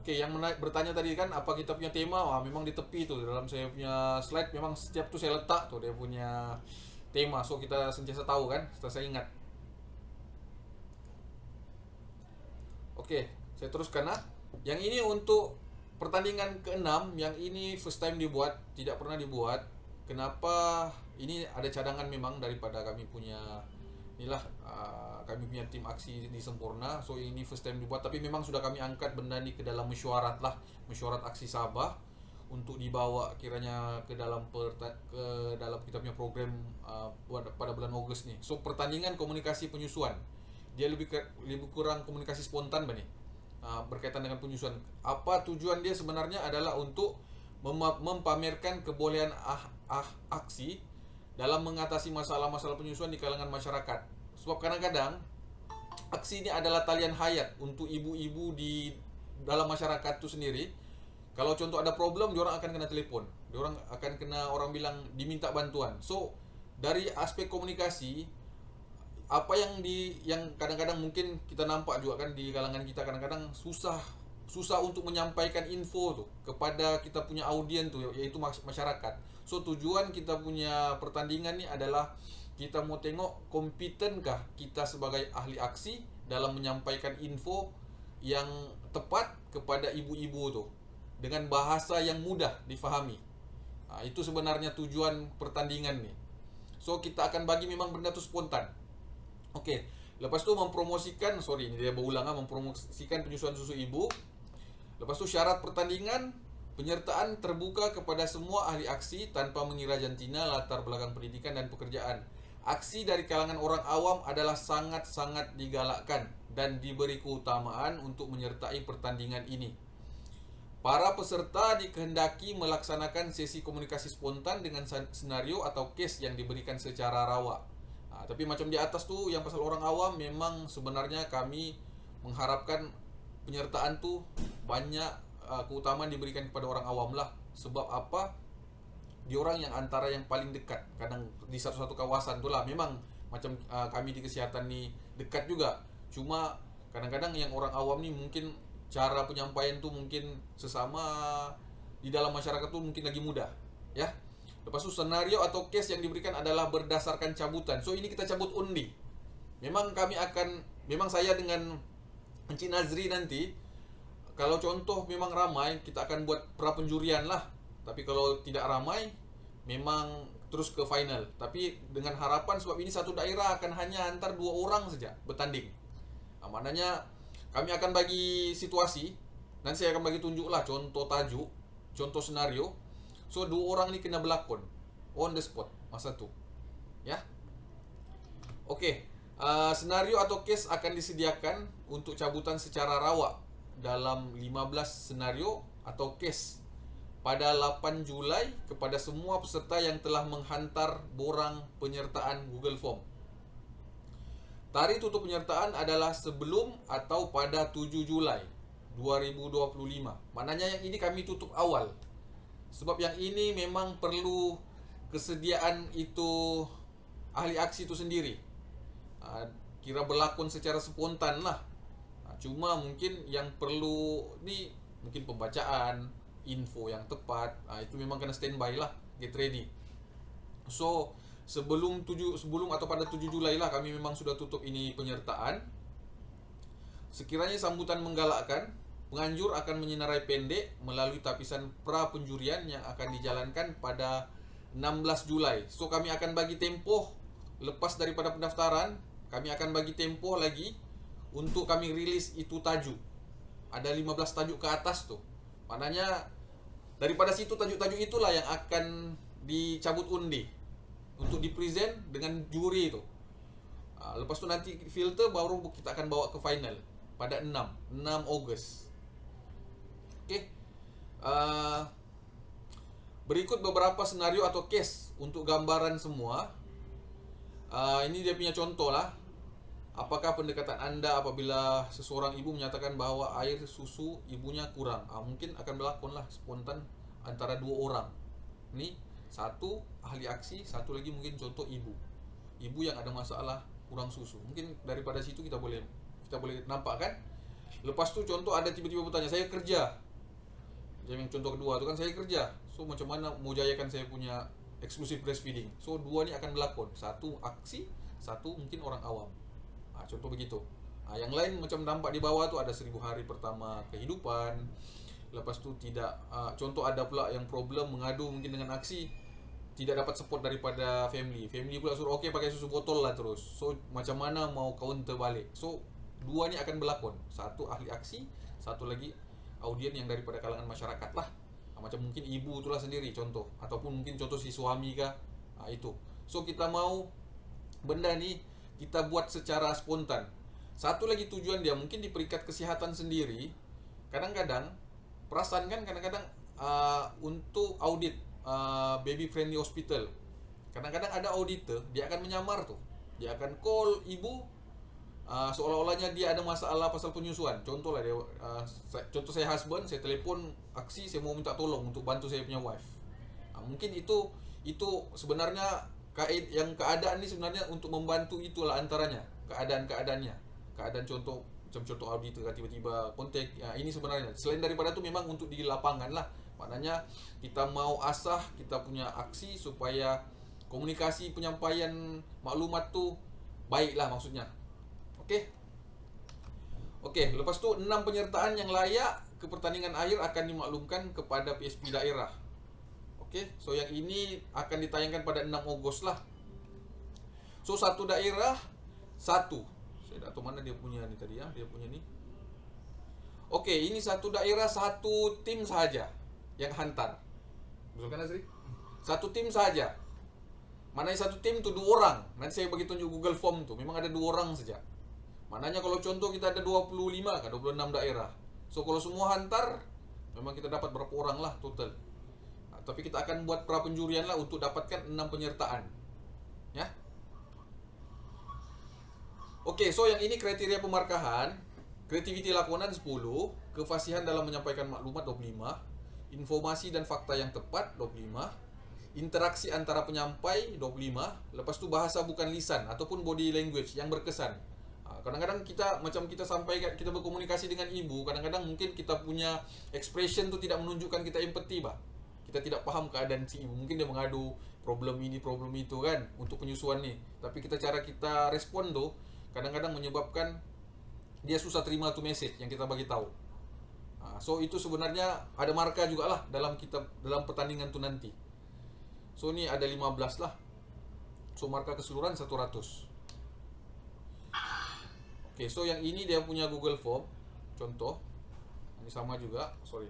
Oke, yang bertanya tadi kan apa kita punya tema? Wah, memang di tepi tuh dalam saya punya slide memang setiap tuh saya letak tuh dia punya tema. So kita sentiasa tahu kan, setelah saya ingat. Oke, saya teruskan lah. Yang ini untuk pertandingan ke-6, yang ini first time dibuat, tidak pernah dibuat. Kenapa? Ini ada cadangan memang daripada kami punya inilah kami punya tim aksi di Sempurna. So ini first time dibuat, tapi memang sudah kami angkat benda ini ke dalam mesyuarat lah, mesyuarat aksi Sabah untuk dibawa kiranya ke dalam kita punya program pada bulan Ogos nih. So pertandingan komunikasi penyusuan, dia lebih kurang komunikasi spontan nih, berkaitan dengan penyusuan. Apa tujuan dia sebenarnya adalah untuk mempamerkan kebolehan aksi dalam mengatasi masalah-masalah penyusuan di kalangan masyarakat. Sebab kadang-kadang aksi ini adalah talian hayat untuk ibu-ibu di dalam masyarakat itu sendiri. Kalau contoh ada problem, diorang akan kena telepon, diorang akan kena orang bilang diminta bantuan. So dari aspek komunikasi, apa yang kadang-kadang mungkin kita nampak juga kan di kalangan kita, kadang-kadang susah untuk menyampaikan info tuh kepada kita punya audien tuh, yaitu masyarakat. So tujuan kita punya pertandingan ni adalah kita mau tengok kompitenkah kita sebagai ahli aksi dalam menyampaikan info yang tepat kepada ibu-ibu tuh dengan bahasa yang mudah difahami. Itu sebenarnya tujuan pertandingan nih. So kita akan bagi memang benda tu spontan. Oke, lepas tu mempromosikan, ini dia berulang mempromosikan penyusuan susu ibu. Lepas tu syarat pertandingan, penyertaan terbuka kepada semua ahli aksi tanpa mengira jantina, latar belakang pendidikan dan pekerjaan. Aksi dari kalangan orang awam adalah sangat-sangat digalakkan dan diberi keutamaan untuk menyertai pertandingan ini. Para peserta dikehendaki melaksanakan sesi komunikasi spontan dengan senario atau case yang diberikan secara rawa. Tapi macam di atas tu yang pasal orang awam, memang sebenarnya kami mengharapkan penyertaan tu banyak keutamaan diberikan kepada orang awam lah. Sebab apa? Diorang yang antara yang paling dekat. Kadang di satu-satu kawasan tu lah, memang macam kami di kesihatan ni dekat juga. Cuma kadang-kadang yang orang awam ni mungkin cara penyampaian tu mungkin sesama di dalam masyarakat tu mungkin lagi mudah, ya. Lepas tu senario atau case yang diberikan adalah berdasarkan cabutan. So ini kita cabut undi. Memang saya dengan Encik Nazri nanti, kalau contoh memang ramai, kita akan buat pra-penjurian lah. Tapi kalau tidak ramai, memang terus ke final. Tapi dengan harapan, sebab ini satu daerah akan hanya antar 2 orang saja bertanding. Maknanya kami akan bagi situasi. Nanti saya akan bagi tunjuk lah contoh tajuk, contoh senario. So 2 orang ni kena berlakon on the spot masa tu, ya. Okey, senario atau case akan disediakan untuk cabutan secara rawa dalam 15 senario atau case pada 8 Julai kepada semua peserta yang telah menghantar borang penyertaan Google Form. Tarikh tutup penyertaan adalah sebelum atau pada 7 Julai 2025. Maknanya yang ini kami tutup awal. Sebab yang ini memang perlu kesediaan itu ahli aksi itu sendiri. Kira berlakon secara spontan lah. Cuma mungkin yang perlu ni mungkin pembacaan, info yang tepat. Itu memang kena standby lah, get ready. So sebelum atau pada 7 Julai lah kami memang sudah tutup ini penyertaan. Sekiranya sambutan menggalakkan, penganjur akan menyenarai pendek melalui tapisan pra penjurian yang akan dijalankan pada 16 Julai. So kami akan bagi tempoh lepas daripada pendaftaran, kami akan bagi tempoh lagi untuk kami rilis itu tajuk. Ada 15 tajuk ke atas tu. Maknanya daripada situ tajuk-tajuk itulah yang akan dicabut undi untuk dipresent dengan juri tu. Lepas tu nanti filter baru kita akan bawa ke final pada 6 Ogos. Okey. Berikut beberapa senario atau case untuk gambaran semua. Ini dia punya contoh lah. Apakah pendekatan anda apabila seseorang ibu menyatakan bahawa air susu ibunya kurang? Mungkin akan berlakon lah spontan antara dua orang. Ni satu ahli aksi, satu lagi mungkin contoh ibu yang ada masalah kurang susu. Mungkin daripada situ kita boleh nampak kan. Lepas tu contoh ada tiba-tiba bertanya, saya kerja. Yang contoh kedua tu kan saya kerja. So macam mana mau jayakan saya punya eksklusif breastfeeding. So dua ni akan berlakon. Satu aksi, satu mungkin orang awam. Contoh begitu. Yang lain macam nampak di bawah tu ada 1000 hari pertama kehidupan. Lepas tu tidak contoh ada pula yang problem mengadu mungkin dengan aksi, tidak dapat support daripada family pula suruh okey pakai susu botol lah terus. So macam mana mau counter balik. So dua ni akan berlakon. Satu ahli aksi, satu lagi audien yang daripada kalangan masyarakat lah. Macam mungkin ibu itulah sendiri contoh, ataupun mungkin contoh si suami kah. Itu. So kita mau benda ni kita buat secara spontan. Satu lagi tujuan dia mungkin di peringkat kesihatan sendiri. Kadang-kadang perasaan kan kadang-kadang untuk audit baby friendly hospital, kadang-kadang ada auditor dia akan menyamar tu. Dia akan call ibu seolah-olahnya dia ada masalah pasal penyusuan. Contoh lah dia contoh saya husband, saya telefon aksi, saya mau minta tolong untuk bantu saya punya wife. Mungkin itu sebenarnya keadaan ni sebenarnya untuk membantu, itulah antaranya keadaan-keadaannya. Keadaan contoh macam contoh auditor tiba-tiba kontak. Ini sebenarnya selain daripada tu memang untuk di lapangan lah. Maknanya kita mau asah kita punya aksi supaya komunikasi penyampaian maklumat tu baiklah maksudnya. Okey, lepas tu 6 penyertaan yang layak ke pertandingan air akan dimaklumkan kepada PSP daerah. Okey, so yang ini akan ditayangkan pada 6 Ogos lah. So satu daerah satu. Saya tak tahu mana dia punya ni tadi ya, dia punya ni. Okey, ini satu daerah satu tim sahaja yang hantar. Betul kan Azri? Satu tim saja. Maknanya satu tim tu 2 orang. Nanti saya bagi tunjuk Google Form tu, memang ada 2 orang saja. Maknanya kalau contoh kita ada 25 kan, 26 daerah. So kalau semua hantar, memang kita dapat berapa orang lah total. Tapi kita akan buat pra penjurian lah untuk dapatkan 6 penyertaan. Ya. Okey, so yang ini kriteria pemarkahan. Kreativiti lakonan 10, kefasihan dalam menyampaikan maklumat 25, informasi dan fakta yang tepat 25, interaksi antara penyampai 25, lepas tu bahasa bukan lisan ataupun body language yang berkesan. Kadang-kadang kita sampai kita berkomunikasi dengan ibu, kadang-kadang mungkin kita punya expression tu tidak menunjukkan kita empati bah. Kita tidak faham keadaan si ibu. Mungkin dia mengadu problem ini, problem itu kan untuk penyusuan ni. Tapi cara kita respon tu kadang-kadang menyebabkan dia susah terima tu message yang kita bagi tahu. So itu sebenarnya ada marka jugalah dalam pertandingan tu nanti. So ni ada 15 lah. So marka keseluruhan 100. Okay, so yang ini dia punya Google Form. Contoh. Ini sama juga, sorry.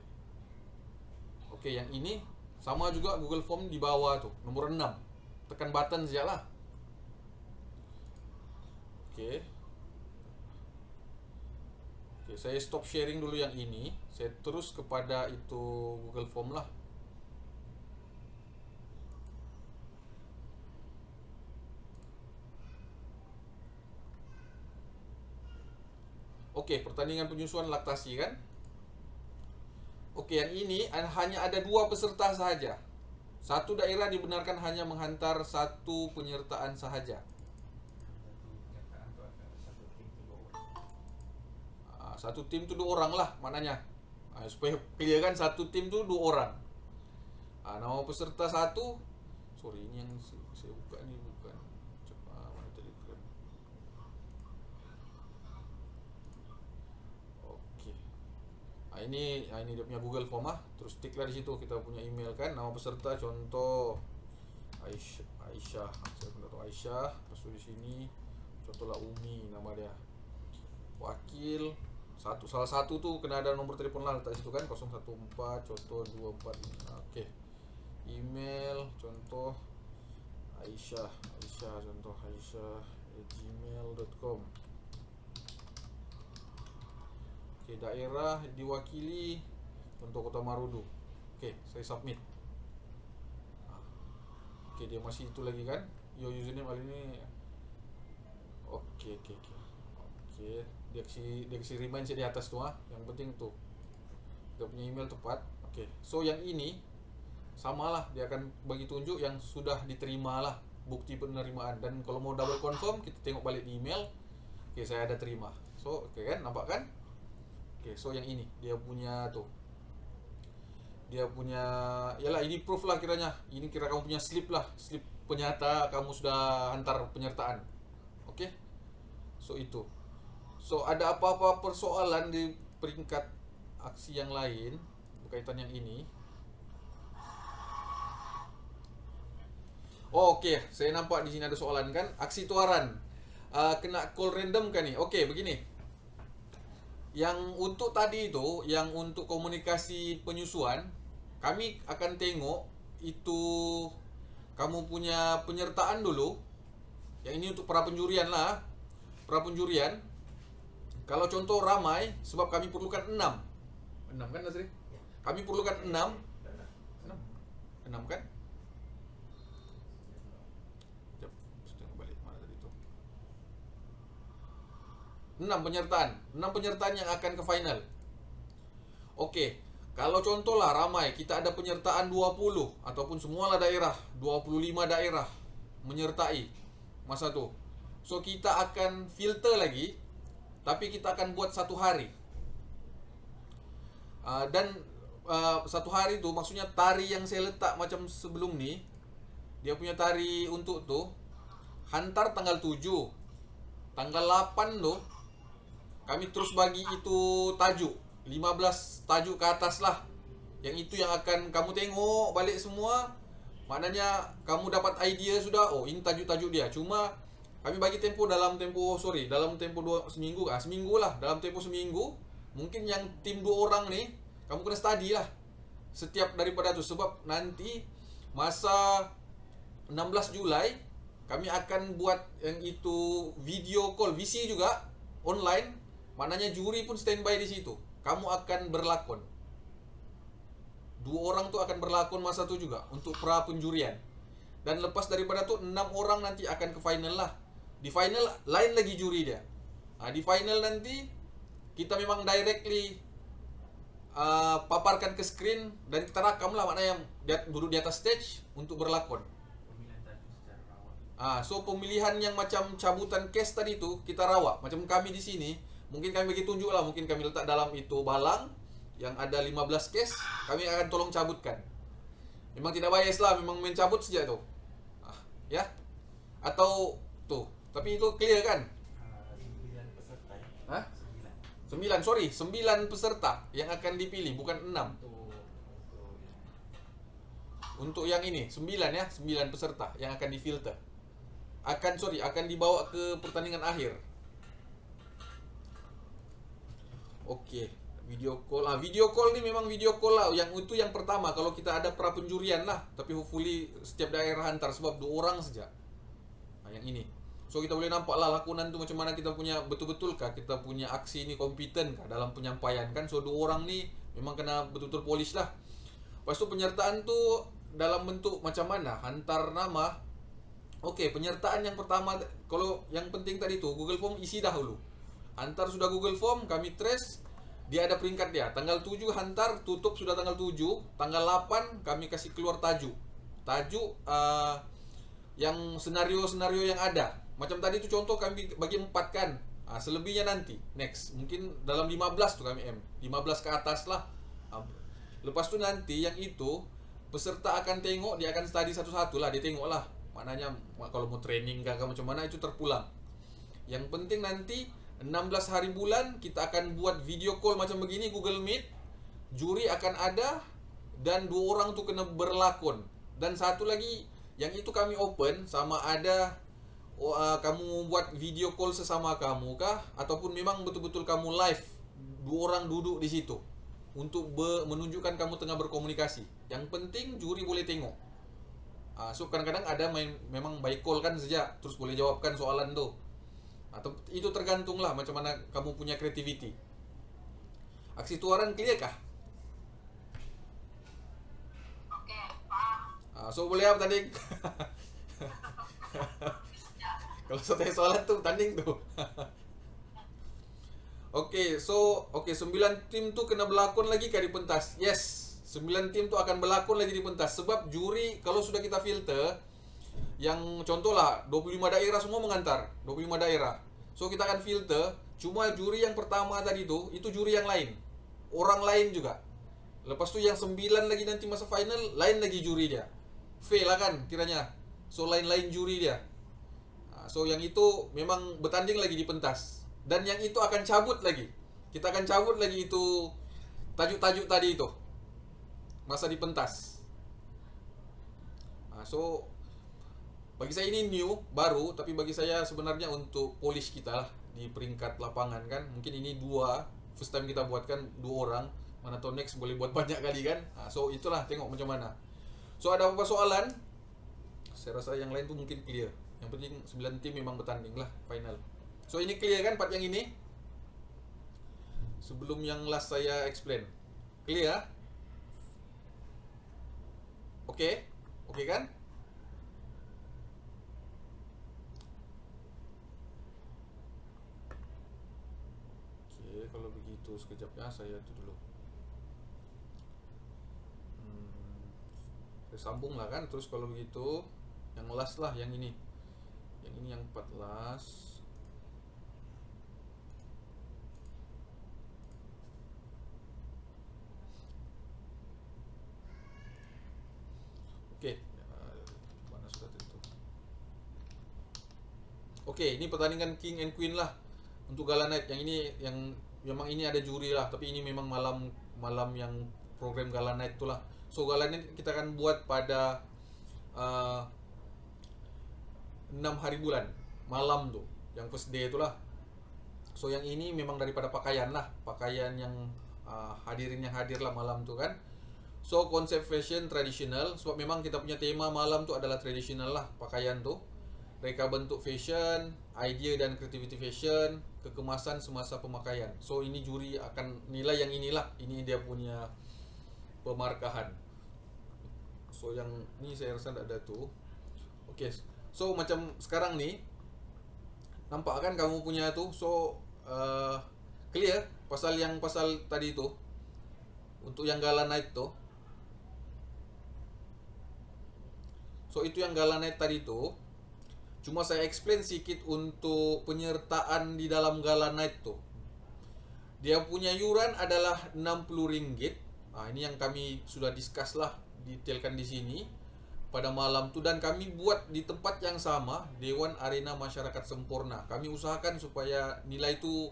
Okay, yang ini sama juga Google Form di bawah tu, nomor 6. Tekan button sajalah. Okay. Okay, saya stop sharing dulu yang ini. Saya terus kepada itu Google Form lah. Okey, pertandingan penyusuan laktasi kan. Oke, yang ini hanya ada 2 peserta saja. Satu daerah dibenarkan hanya menghantar 1 penyertaan sahaja. Satu penyertaan tuh ada satu tim tuh 2 orang. Satu tim tu 2 orang lah maknanya. Supaya clear kan, satu tim tu 2 orang. Nama peserta 1. Sorry, ini yang saya buka ni bukan. Mana Telegram. Okey. Ini dia punya Google Form Terus tiklah di situ kita punya email kan, nama peserta contoh Aisyah. Saya pun tahu Aisyah. Lepas tu di sini contohlah Umi nama dia. Wakil salah satu tu kena ada nombor telefon lah letak situ kan, 014 contoh 24. Okey. Email contoh Aisyah contoh Aisyah@gmail.com. Okey, daerah diwakili contoh Kota Marudu. Okey, saya submit. Okey, dia masih itu lagi kan. Your username kali ni. Okey. Dia kasi remind saya di atas tu Yang penting tu kita punya email tepat. Okey. So yang ini samalah, dia akan bagi tunjuk yang sudah diterima lah, bukti penerimaan. Dan kalau mau double confirm, kita tengok balik di email. Okey, saya ada terima. So, okey kan, nampak kan? Okey, so yang ini dia punya tu. Dia punya, yalah ini proof lah kiranya. Ini kira kamu punya slip lah, slip penyata kamu sudah hantar penyertaan. Okey. So itu. So ada apa-apa persoalan di peringkat aksi yang lain berkaitan yang ini? Okey, saya nampak di sini ada soalan kan, aksi tuaran. Kena call random kan ni? Okey, begini. Yang untuk tadi itu, yang untuk komunikasi penyusuan, kami akan tengok itu kamu punya penyertaan dulu. Yang ini untuk pra penjurian lah. Pra penjurian. Kalau contoh ramai, sebab kami perlukan 6 kan Nazri? Kami perlukan 6 kan? Sekejap, saya tengok balik mana tadi tu. 6 penyertaan yang akan ke final. Okey, kalau contohlah ramai, kita ada penyertaan 20 ataupun semualah daerah, 25 daerah menyertai masa tu. So kita akan filter lagi, tapi kita akan buat 1 hari. Dan 1 hari tu maksudnya tari yang saya letak macam sebelum ni, dia punya tari untuk tu hantar tanggal 7. Tanggal 8 tu kami terus bagi itu tajuk, 15 tajuk ke atas lah. Yang itu yang akan kamu tengok balik semua. Maknanya kamu dapat idea sudah, oh ini tajuk-tajuk dia. Cuma kami bagi dalam tempo seminggu lah. Dalam tempo seminggu, mungkin yang tim 2 orang ni kamu kena study lah setiap daripada tu. Sebab nanti masa 16 Julai kami akan buat yang itu video call VC juga online. Maknanya juri pun standby di situ. Kamu akan berlakon. 2 orang tu akan berlakon masa tu juga untuk pra penjurian. Dan lepas daripada tu 6 orang nanti akan ke final lah. Di final lain lagi juri dia. Di final nanti kita memang directly paparkan ke screen dan kita rakam lah, maknanya yang duduk di atas stage untuk berlakon. Pemilihan tajuk secara rawat. So pemilihan yang macam cabutan case tadi tu kita rawak. Macam kami di sini, mungkin kami bagi tunjuk lah, mungkin kami letak dalam itu balang yang ada 15 case, kami akan tolong cabutkan. Memang tidak bias lah, memang main cabut saja tu. Ya. Atau tu. Tapi itu clear kan? 9 peserta ya? 9 peserta yang akan dipilih, bukan 6. Untuk yang ini 9 ya, 9 peserta yang akan difilter. Akan dibawa ke pertandingan akhir. Okey, video call. Video call ni memang video call lah. Yang itu yang pertama kalau kita ada pra penjurian lah. Tapi hopefully setiap daerah hantar sebab 2 orang saja. Yang ini. So kita boleh nampak lah lakonan tu macam mana kita punya, betul-betulkah kita punya aksi ni kompeten kah dalam penyampaian kan. So 2 orang ni memang kena betul-betul polish lah. Lepas tu penyertaan tu dalam bentuk macam mana? Hantar nama. Okey, penyertaan yang pertama, kalau yang penting tadi tu Google Form isi dah dulu. Hantar sudah Google Form, kami trace. Dia ada peringkat dia. Tanggal 7 hantar, tutup sudah tanggal 7. Tanggal 8 kami kasih keluar tajuk. Tajuk yang senario-senario yang ada. Macam tadi itu contoh kami bagi 4 kan. Selebihnya nanti next. Mungkin dalam 15 tuh kami 15 ke atas lah. Lepas tu nanti yang itu peserta akan tengok, dia akan study satu-satu lah, dia tengok lah. Maknanya kalau mau training kah macam mana itu terpulang. Yang penting nanti 16 hari bulan kita akan buat video call macam begini, Google Meet. Juri akan ada dan 2 orang tu kena berlakon. Dan satu lagi yang itu kami open, sama ada kamu buat video call sesama kamu kah, ataupun memang betul-betul kamu live 2 orang duduk di situ untuk menunjukkan kamu tengah berkomunikasi. Yang penting juri boleh tengok. So kadang-kadang ada memang by call kan saja, terus boleh jawabkan soalan tu. Atau itu tergantung lah macam mana kamu punya creativity. Aksi tuaran clear kah? Oke, paham. So boleh apa tanding? Kalau saya soalan tu tanding tu. Okey, so 9 tim tu kena berlakon lagi ke di pentas? Yes, 9 tim tu akan berlakon lagi di pentas. Sebab juri kalau sudah kita filter, yang contoh lah 25 daerah semua mengantar, 25 daerah. So kita akan filter. Cuma juri yang pertama tadi tu, itu juri yang lain, orang lain juga. Lepas tu yang 9 lagi nanti masa final, lain lagi juri dia. Fail lah kan kiranya. So lain-lain juri dia. So yang itu memang bertanding lagi di pentas. Dan yang itu akan cabut lagi. Kita akan cabut lagi itu tajuk-tajuk tadi itu masa di pentas. So bagi saya ini new, baru, tapi bagi saya sebenarnya untuk polish kita lah di peringkat lapangan kan. Mungkin ini 2, first time kita buat kan 2 orang. Mana tahu next boleh buat banyak kali kan. So itulah, tengok macam mana. So ada apa soalan? Saya rasa yang lain tu mungkin clear. Yang penting 9 tim memang bertanding lah final. So ini clear kan part yang ini? Sebelum yang last saya explain. Clear? Okey? Okey kan? Okey, kalau begitu sekejap ya, saya tu dulu. Saya sambung lah kan. Terus kalau begitu yang last lah, yang ini. Yang ini yang 14. Okey, mana sudah tentu. Okey, ini pertandingan King and Queen lah untuk Gala Night. Yang ini yang memang ini ada juri lah, tapi ini memang malam yang program Gala Night tu lah. So Gala Night kita akan buat pada 6 hari bulan malam tu, yang first day tu lah. So yang ini memang daripada pakaian lah, pakaian yang hadirin yang hadir lah malam tu kan. So konsep fashion tradisional, sebab memang kita punya tema malam tu adalah tradisional lah pakaian tu. Reka bentuk fashion, idea dan creativity fashion, kekemasan semasa pemakaian. So ini juri akan nilai yang inilah, ini dia punya pemarkahan. So yang ni saya rasa tak ada tu. Okay, so macam sekarang ni nampak kan kamu punya tu. So clear pasal tadi tu, untuk yang Gala Night tu. So itu yang Gala Night tadi tu. Cuma saya explain sikit untuk penyertaan di dalam Gala Night tu. Dia punya yuran adalah RM60. Ini yang kami sudah discuss lah, detailkan di sini pada malam tu, dan kami buat di tempat yang sama, Dewan Arena Masyarakat Sempurna. Kami usahakan supaya nilai tu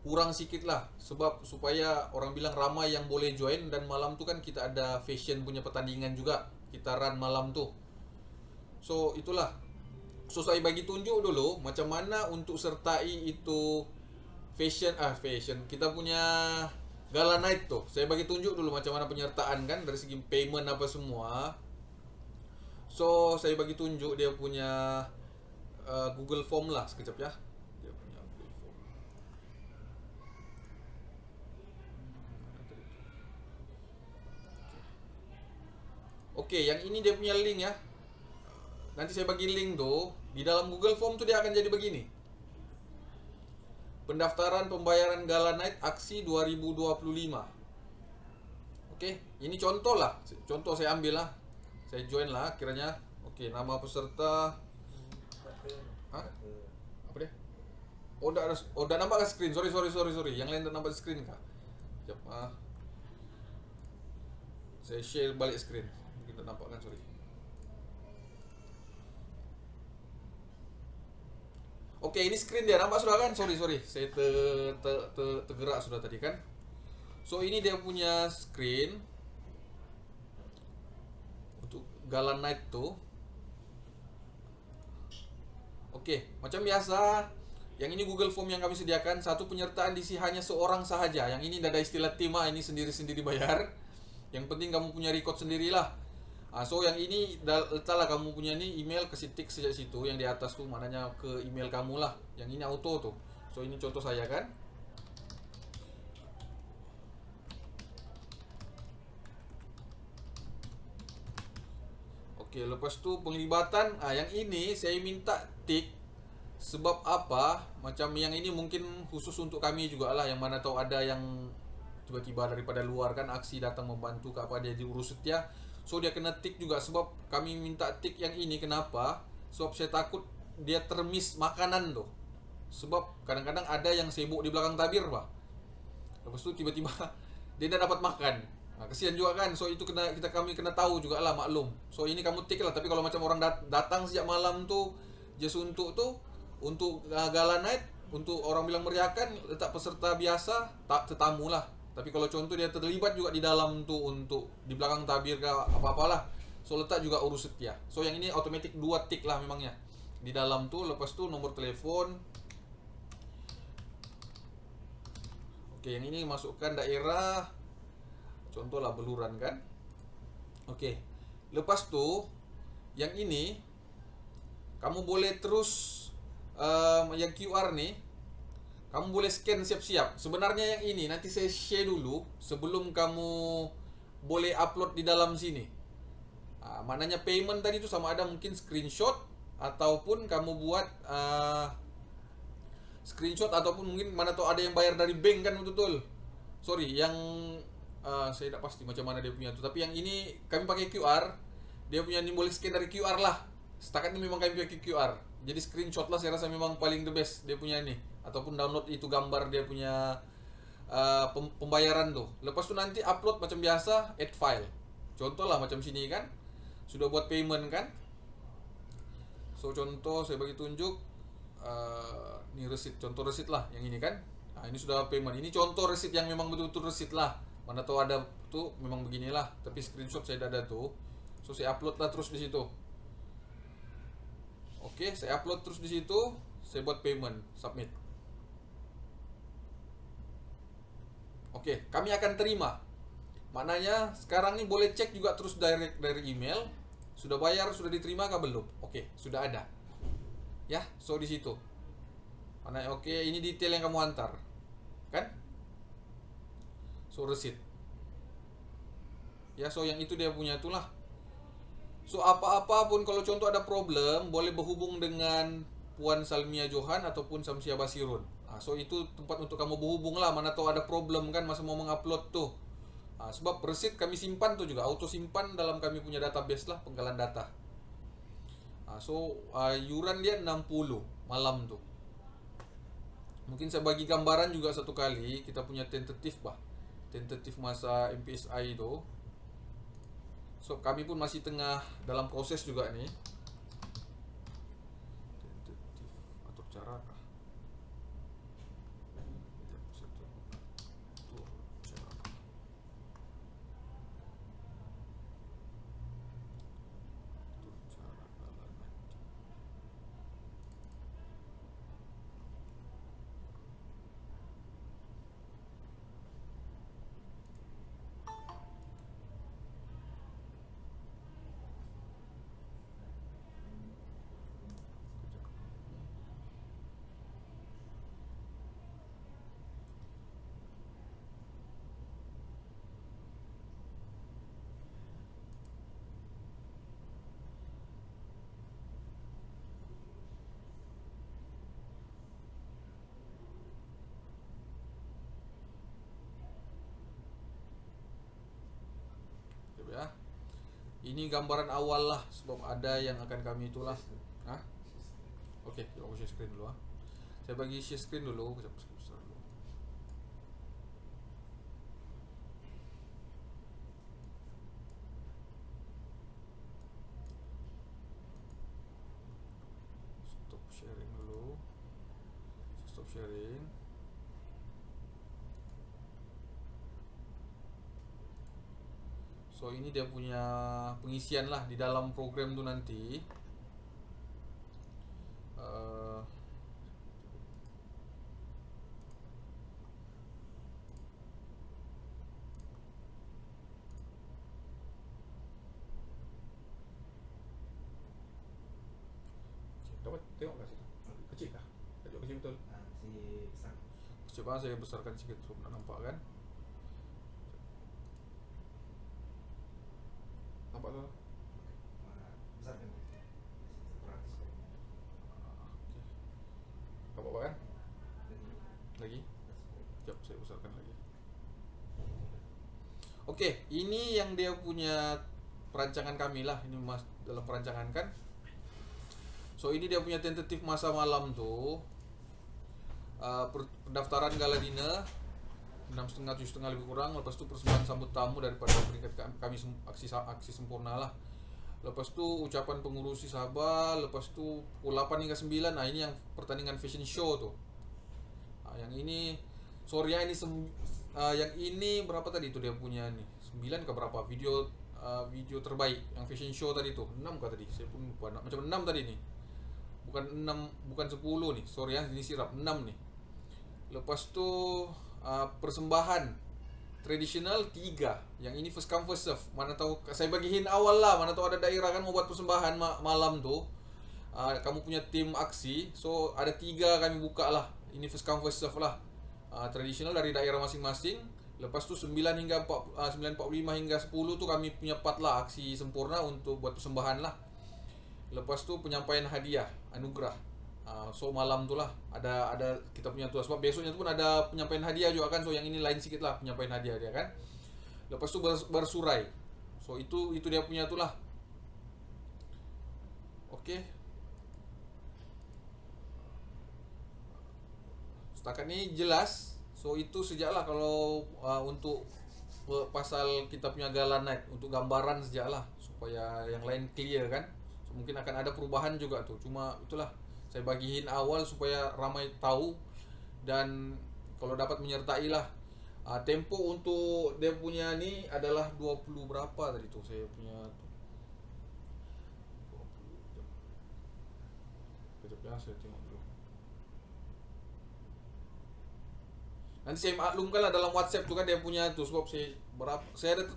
kurang sikit lah, sebab supaya orang bilang ramai yang boleh join. Dan malam tu kan kita ada fashion punya pertandingan juga, kita run malam tu. So itulah. So saya bagi tunjuk dulu macam mana untuk sertai itu fashion kita punya Gala Night tu. Saya bagi tunjuk dulu macam mana penyertaan kan, dari segi payment apa semua. So saya bagi tunjuk dia punya Google Form lah sekejap ya. Dia punya Google Form. Okey, yang ini dia punya link ya. Nanti saya bagi link tu. Di dalam Google Form tu dia akan jadi begini. pendaftaran pembayaran Gala Night aksi 2025. Oke, ini contoh lah. Contoh saya ambil lah. Saya join lah kiranya. Oke, nama peserta. Hah? Apa dia? Oh, udah nampak ke screen. Sorry. Yang lain udah nampak screen kah? Sekejap, saya share balik screen. Mungkin tak nampak kan, sorry. Oke, ini screen dia. Nampak sudah kan? Sorry. Saya tergerak sudah tadi kan. So, ini dia punya screen untuk Gala Night tuh. Oke, macam biasa. Yang ini Google Form yang kami sediakan. Satu penyertaan diisi hanya seorang sahaja. Yang ini tidak ada istilah tim, ini sendiri-sendiri bayar. Yang penting kamu punya record sendirilah. So yang ini letaklah kamu punya ini email, kasih tik sejak situ. Yang di atas tuh maknanya ke email kamu lah. Yang ini auto tuh. So ini contoh saya kan. Oke, lepas tu penglibatan. Yang ini saya minta tik. Sebab apa? Macam yang ini mungkin khusus untuk kami juga lah. Yang mana tahu ada yang tiba-tiba daripada luar kan aksi datang membantu ke apa dia diurus setia. So dia kena tik juga. Sebab kami minta tik yang ini. Kenapa? Sebab saya takut dia termiss makanan tuh. Sebab kadang-kadang ada yang sibuk di belakang tabir bah. Lepas tu tiba-tiba dia tidak dapat makan. Kesian juga kan. So itu kami kena tahu juga lah, maklum. So ini kamu tik lah. Tapi kalau macam orang datang sejak malam tuh just untuk Gala Night, untuk orang bilang meriahkan, letak peserta biasa, tetamu lah. Tapi kalau contoh dia terlibat juga di dalam tuh untuk di belakang tabir ke apa-apalah. So letak juga urus setia. So yang ini otomatis 2 tik lah memangnya. Di dalam tuh lepas tu nomor telepon. Oke, yang ini masukkan daerah. Contohlah Beluran kan. Oke. Lepas tu yang ini kamu boleh terus yang QR nih kamu boleh scan siap-siap. Sebenarnya yang ini nanti saya share dulu sebelum kamu boleh upload di dalam sini. Maknanya payment tadi itu sama ada mungkin screenshot ataupun kamu buat screenshot ataupun mungkin mana tahu ada yang bayar dari bank kan, betul. Sorry, yang saya tidak pasti macam mana dia punya tuh. Tapi yang ini kami pakai QR. Dia punya ini boleh scan dari QR lah. Setakat ini memang kami pakai QR. Jadi screenshot lah saya rasa memang paling the best dia punya ini. Ataupun download itu gambar dia punya pembayaran tuh. Lepas tu nanti upload macam biasa, add file. Contoh lah macam sini kan. Sudah buat payment kan. So contoh saya bagi tunjuk. Ini receipt, contoh receipt lah yang ini kan. Ini sudah payment. Ini contoh receipt yang memang betul-betul receipt lah. Mana tahu ada tuh memang beginilah. Tapi screenshot saya tidak ada tuh. So saya upload lah terus di situ. Oke, saya upload terus di situ. Saya buat payment, submit. Oke, kami akan terima. Maknanya sekarang ini boleh cek juga terus direct dari email. Sudah bayar, sudah diterima kah belum? Oke, sudah ada. Ya, so di situ. Mana oke, ini detail yang kamu antar. Kan? So receipt. Ya, so yang itu dia punya itulah. So apa-apa pun kalau contoh ada problem, boleh berhubung dengan Puan Salmia Johan ataupun Samsia Basirun. So itu tempat untuk kamu berhubung lah. Mana tahu ada problem kan masa mau mengupload tuh. Sebab receipt kami simpan tuh juga auto simpan dalam kami punya database lah, penggalan data. So yuran dia 60 malam tuh. Mungkin saya bagi gambaran juga satu kali. Kita punya tentatif bah. Tentatif masa MPSI itu. So kami pun masih tengah dalam proses juga nih. Tentatif atur cara kah? Ini gambaran awal lah, sebab ada yang akan kami itulah. Hah? Oke, aku share screen dulu ah. Saya bagi share screen dulu, kejap besar dulu. Stop sharing dulu. Stop sharing. So ini dia punya pengisian lah di dalam program tu nanti. Dapat tengok kat situ. Kecil kah? Kecil betul. Si besar. Coba saya besarkan sikit supaya nak nampak kan. Nampak tu? Besar kan? 100 kan? Okey. Nampak kan? Lagi? Sekejap saya besarkan lagi. Okey, ini yang dia punya perancangan kami lah. Ini mas dalam perancangan kan. So ini dia punya tentatif masa malam tu. Pendaftaran gala dinner 6.30 7.30 lebih kurang. Lepas tu persembahan sambut tamu daripada peringkat kami aksi sempurna lah. Lepas tu ucapan pengurusi Sabah. Lepas tu pukul 8 hingga 9. Nah ini yang pertandingan fashion show tu. Yang ini sorry ya, yang ini berapa tadi tu dia punya ni? 9 ke berapa video video terbaik yang fashion show tadi tu? 6 ke tadi? Saya pun lupa. Macam 6 tadi ni. Bukan 6, bukan 10 nih. Sorry ya, ini sirap 6 nih. Lepas tu persembahan tradisional 3. Yang ini first come first serve. Mana tahu saya bagiin awal lah, mana tahu ada daerah kan mau buat persembahan malam tu. Kamu punya tim aksi. So ada 3 kami buka lah. Ini first come first serve lah. Tradisional dari daerah masing-masing. Lepas tu 9 hingga 9.45 hingga 10 tu kami punya part lah aksi sempurna untuk buat persembahan lah. Lepas tu penyampaian hadiah anugerah. So malam tu lah ada kita punya tu, sebab besoknya tu pun ada penyampaian hadiah juga kan. So yang ini lain sikit lah penyampaian hadiah dia kan. Lepas tu bersurai. So itu dia punya tu lah. Okey. Setakat ni jelas. So itu sejaklah kalau untuk pasal kita punya gala night, untuk gambaran sejaklah supaya yang lain clear kan. So, mungkin akan ada perubahan juga tu. Cuma itulah saya bagiin awal supaya ramai tahu, dan kalau dapat menyertai lah. Tempo untuk dia punya ni adalah 20 berapa tadi tu saya punya tu. 20 jam. Kejap ya, saya tengok dulu. Nanti saya maklumkan lah dalam WhatsApp tu kan dia punya tu, sebab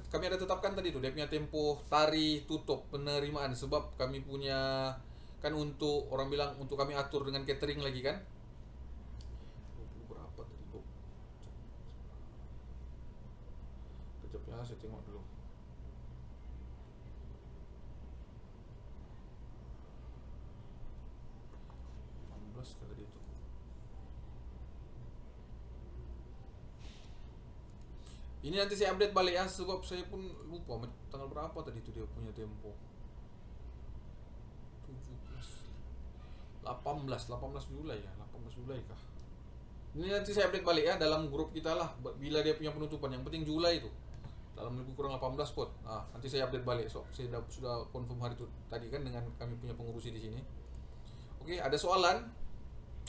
kami ada tetapkan tadi tu dia punya tempo tari tutup penerimaan, sebab kami punya kan untuk orang bilang untuk kami atur dengan catering lagi kan. 20 berapa tadi tu? Kejap ya, saya tengok dulu. Kali itu. Ini nanti saya update balik ya, sebab saya pun lupa tanggal berapa tadi tu dia punya tempo. 18 Julai ya, 18 Julai kah? Ini nanti saya update balik ya dalam grup kita lah bila dia punya penutupan. Yang penting Julai itu. Dalam lebih kurang 18 pot. Nanti saya update balik. So, saya sudah confirm hari itu tadi kan dengan kami punya pengurusi di sini. Oke, ada soalan?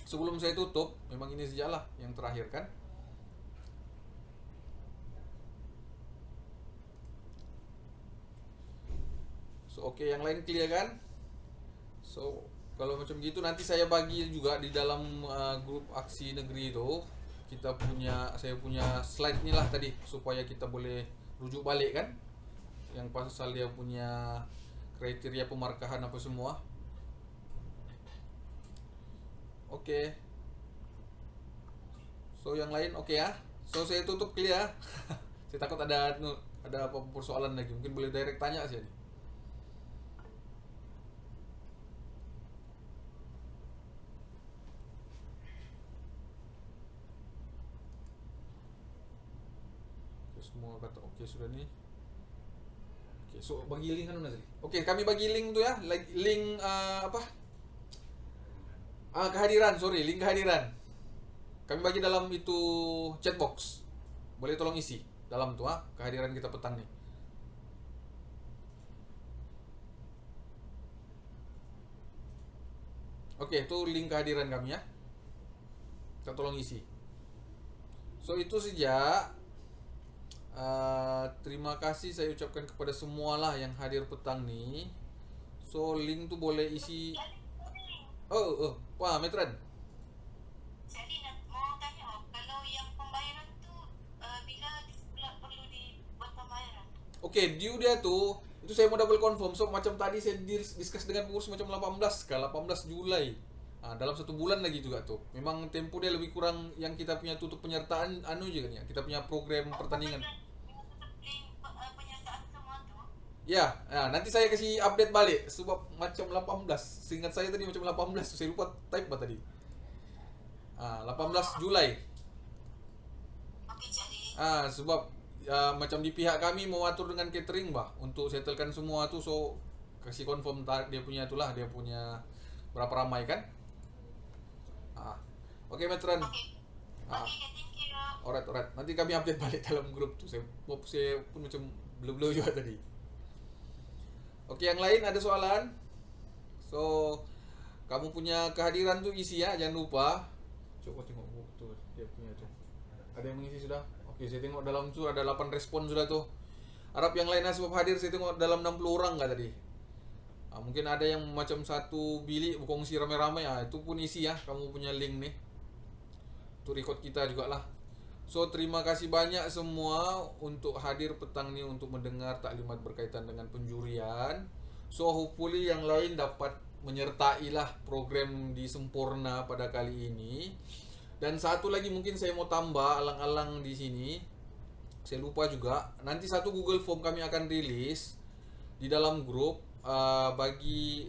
Sebelum saya tutup, memang ini sajalah yang terakhir kan. So, oke, yang lain clear kan? So, kalau macam gitu nanti saya bagi juga di dalam grup aksi negeri itu. Saya punya slide ni lah tadi supaya kita boleh rujuk balik kan. Yang pasal dia punya kriteria pemarkahan apa semua. Oke. So yang lain oke ya. So saya tutup clear. Saya takut ada apa persoalan lagi. Mungkin boleh direct tanya sih. Oke, semua kata oke sudah nih. Oke, so bagi link kan Nazri. Oke, kami bagi link tuh ya, link apa? Kehadiran, sorry, link kehadiran. Kami bagi dalam itu chatbox. Boleh tolong isi dalam tuh kehadiran kita petang nih. Oke, itu link kehadiran kami ya. Kita tolong isi. So itu saja. Terima kasih saya ucapkan kepada semua lah yang hadir petang nih. So link tuh boleh isi. Wah Metran. Jadi mau tanya, kalau yang pembayaran tuh bila perlu dibuat pembayaran? Oke, due dia tuh itu saya mau double confirm. So macam tadi saya discuss dengan pengurus macam 18 ke 18 Julai. Dalam 1 bulan lagi juga tuh. Memang tempo dia lebih kurang yang kita punya tutup penyertaan juga kan ya. Kita punya program pertandingan. Link penyertaan semua tuh. Ya, nanti saya kasih update balik sebab macam 18. Seingat saya tadi macam 18. Saya lupa type apa tadi. 18 Julai. Oke, jadi Sebab macam di pihak kami mau atur dengan catering bah untuk settlekan semua tuh, so kasih confirm dia punya itulah, dia punya berapa ramai kan. Oke Metran. Oke, thank you. Alright. Nanti kami update balik dalam grup tuh. Saya pun macam belum juga tadi. Oke, yang lain ada soalan? So kamu punya kehadiran tuh isi ya, jangan lupa. Coba tengok tuh dia punya tuh. Ada yang mengisi sudah? Oke, saya tengok dalam tuh ada 8 respon sudah tuh. Harap yang lain sebab hadir, saya tengok dalam 60 orang nggak tadi. Mungkin ada yang macam satu bilik berkongsi ramai-ramai, itu pun isi ya, kamu punya link nih. Itu record kita juga lah. So terima kasih banyak semua untuk hadir petang ini untuk mendengar taklimat berkaitan dengan penjurian. So hopefully yang lain dapat menyertai lah program di Sempurna pada kali ini. Dan satu lagi mungkin saya mau tambah alang-alang di sini. Saya lupa juga, nanti satu Google Form kami akan rilis di dalam grup bagi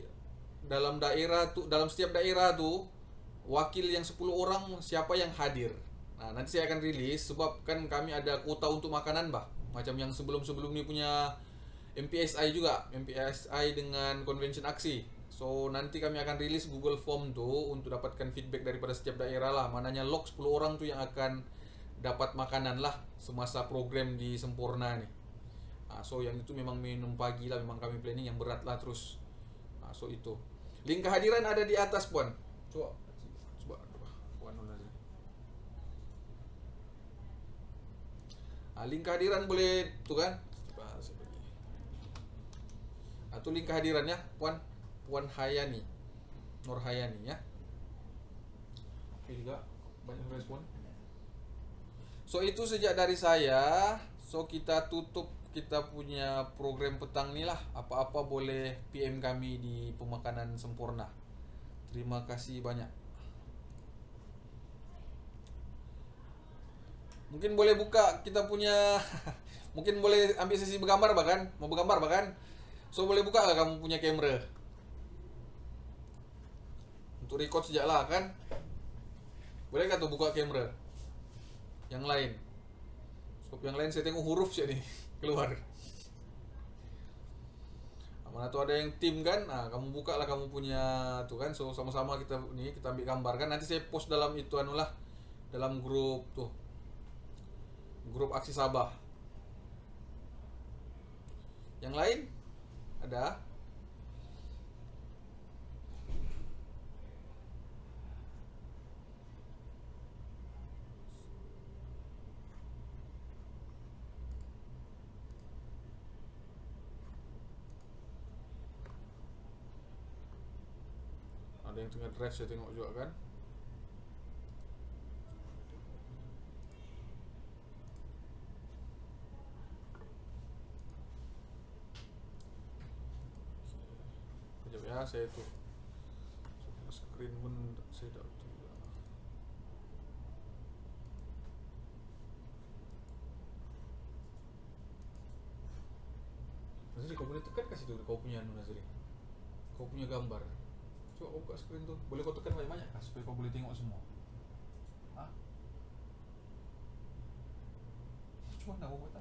dalam daerah tuh, dalam setiap daerah tuh wakil yang 10 orang siapa yang hadir. Nanti saya akan rilis sebab kan kami ada kuota untuk makanan bah. Macam yang sebelum-sebelum ini punya MPSI juga, MPSI dengan Convention Aksi. So nanti kami akan rilis Google Form tuh untuk dapatkan feedback daripada setiap daerah lah. Mananya log 10 orang tuh yang akan dapat makanan lah semasa program di Sempurna nih. So yang itu memang minum pagi lah, memang kami planning yang berat lah terus. So itu link kehadiran ada di atas Puan. Coba Puan link kehadiran boleh tuh kan. Itu link kehadirannya Puan Hayani, Nur Hayani ya. Oke juga banyak respon. So itu sejak dari saya. So kita tutup kita punya program petang nih lah. Apa-apa boleh PM kami di Pemakanan Sempurna. Terima kasih banyak. Mungkin boleh buka kita punya mungkin boleh ambil sesi bergambar bahkan. Mau bergambar bahkan. So boleh buka gak kamu punya kamera? Untuk record sejak lah kan. Boleh gak tuh buka kamera? Yang lain. Sebab yang lain saya tengok huruf sih nih keluar. Mana tuh ada yang tim kan? Kamu buka lah kamu punya tuh kan. So sama-sama kita ambil gambar kan. Nanti saya post dalam itu anulah, dalam grup tuh. Grup Aksi Sabah. Yang lain ada? Ada yang tengah drive saya tengok juga kan. Kejap ya, saya tuh screen pun saya tak tahu juga. Nazri, kau boleh tekan kasih tuh kau punya Nazri. Kau punya gambar. Coba kau buka screen tuh. Boleh kau tekan banyak-banyak supaya kau boleh tengok semua. Cuma nak buat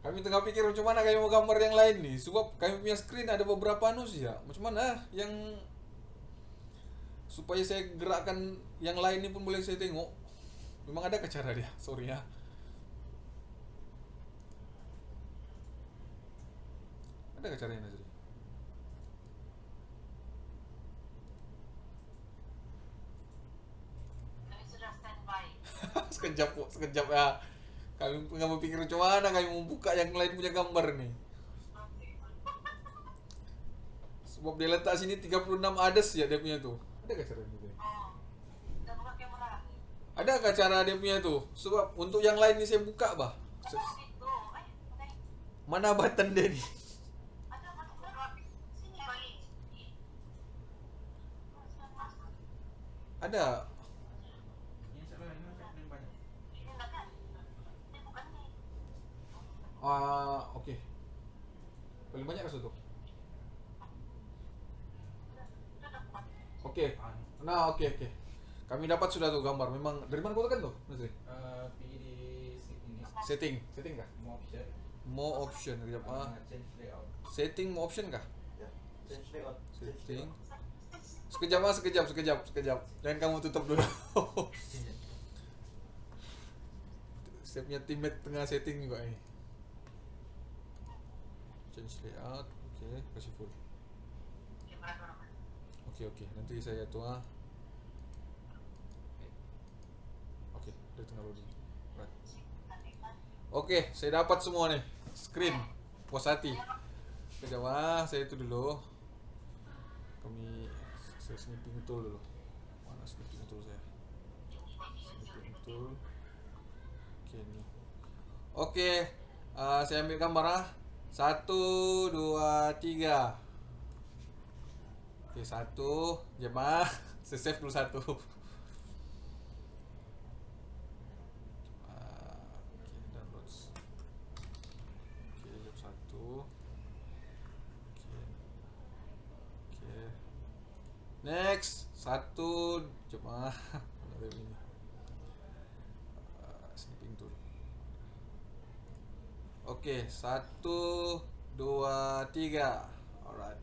Kami tengah pikir macam mana kami mau gambar yang lain nih. Sebab kami punya screen ada beberapa anu sih ya. Macam mana yang supaya saya gerakkan yang lain ini pun boleh saya tengok. Memang ada ke cara dia? Sorry ya. Ada ke caranya Nazri? Kami sudah standby. sekejap ya. Kami nggak mau pikir macam mana kami mau buka yang lain punya gambar nih. Sebab dia letak sini 36 ades ya dia punya tuh. Ada ke caranya tuh? Oh, udah buka kamera. Ada ke cara dia punya tuh? Sebab untuk yang lain ini saya buka bah. Itu, oke. Mana button dia nih? Ada masuk ke sini balik. Ada. Ini sebelah ini macam paling banyak. Ini enggak kan? Ini bukan nih. Oke. Paling banyak ke situ. Udah dapat. Oke. Nah, oke. Kami dapat sudah tuh gambar. Memang dari mana kau tekan tuh, Nazri? Pergi di ini Setting kah? more option. More option. Kejap Change layout. Setting more option kah? Ya. Change layout. Setting. Sekejap. Jangan kamu tutup dulu. Saya punya teammate tengah setting juga ini. Change layout. Oke, kasih full. Kamera dorong. Oke. Nanti saya tuh Oke, dia tengah loading. Right. Oke, saya dapat semua nih. Screen. Puas hati. Kejap saya itu dulu. Saya snipping tool dulu. Mana snipping tool saya? Snipping tool. Oke nih. Oke, saya ambil gambar 1, 2, 3. Oke, 1. Jemaah, saya save dulu 1. Oke, downloads. Oke, jam 1. Oke. Next, 1 jemaah. Mana ini? Snipping tool. Oke, 1, 2, 3. Alright.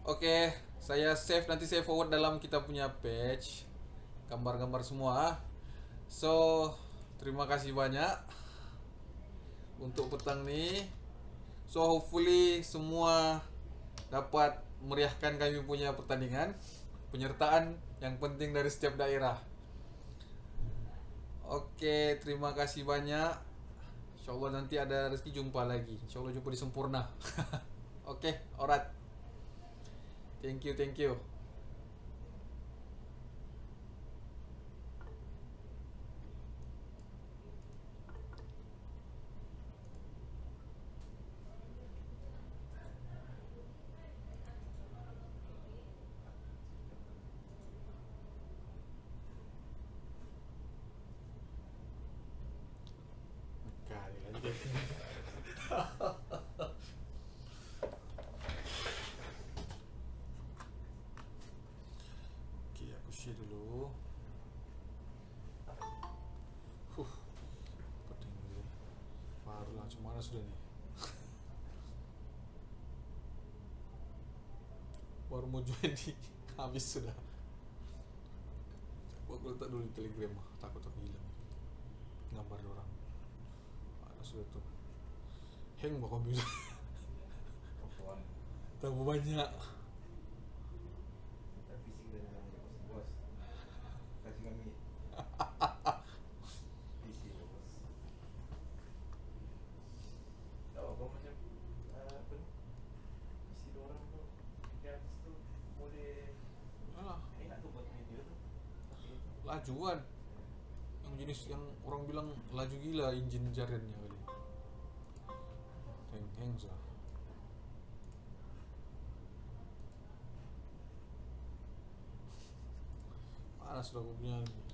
Oke, saya save, nanti saya forward dalam kita punya page gambar-gambar semua. So, terima kasih banyak untuk petang nih. So, hopefully semua dapat meriahkan kami punya pertandingan, penyertaan yang penting dari setiap daerah. Oke, terima kasih banyak. InsyaAllah nanti ada rezeki jumpa lagi. InsyaAllah jumpa di Sempurna. Oke, alright. Thank you. Kali lagi. Oke, aku share dulu. Penting dulu. Baru lah, cuma mana sudah nih? Baru mau join nih, habis sudah. Aku letak dulu di Telegram, takut aku hilang gambar orang. Mana sudah tuh? Hang mau komputer. Tambah banyak. Fisik dan bos. Kasih kami. PC bos. Tahu apa macam apa ni? PC orang tu di atas tu boleh Alah, enak tu buat video tu. lajuan. Yang jenis yang orang bilang laju gila engine jarennya kali. Hang sah. Mana sudah aku punya ni?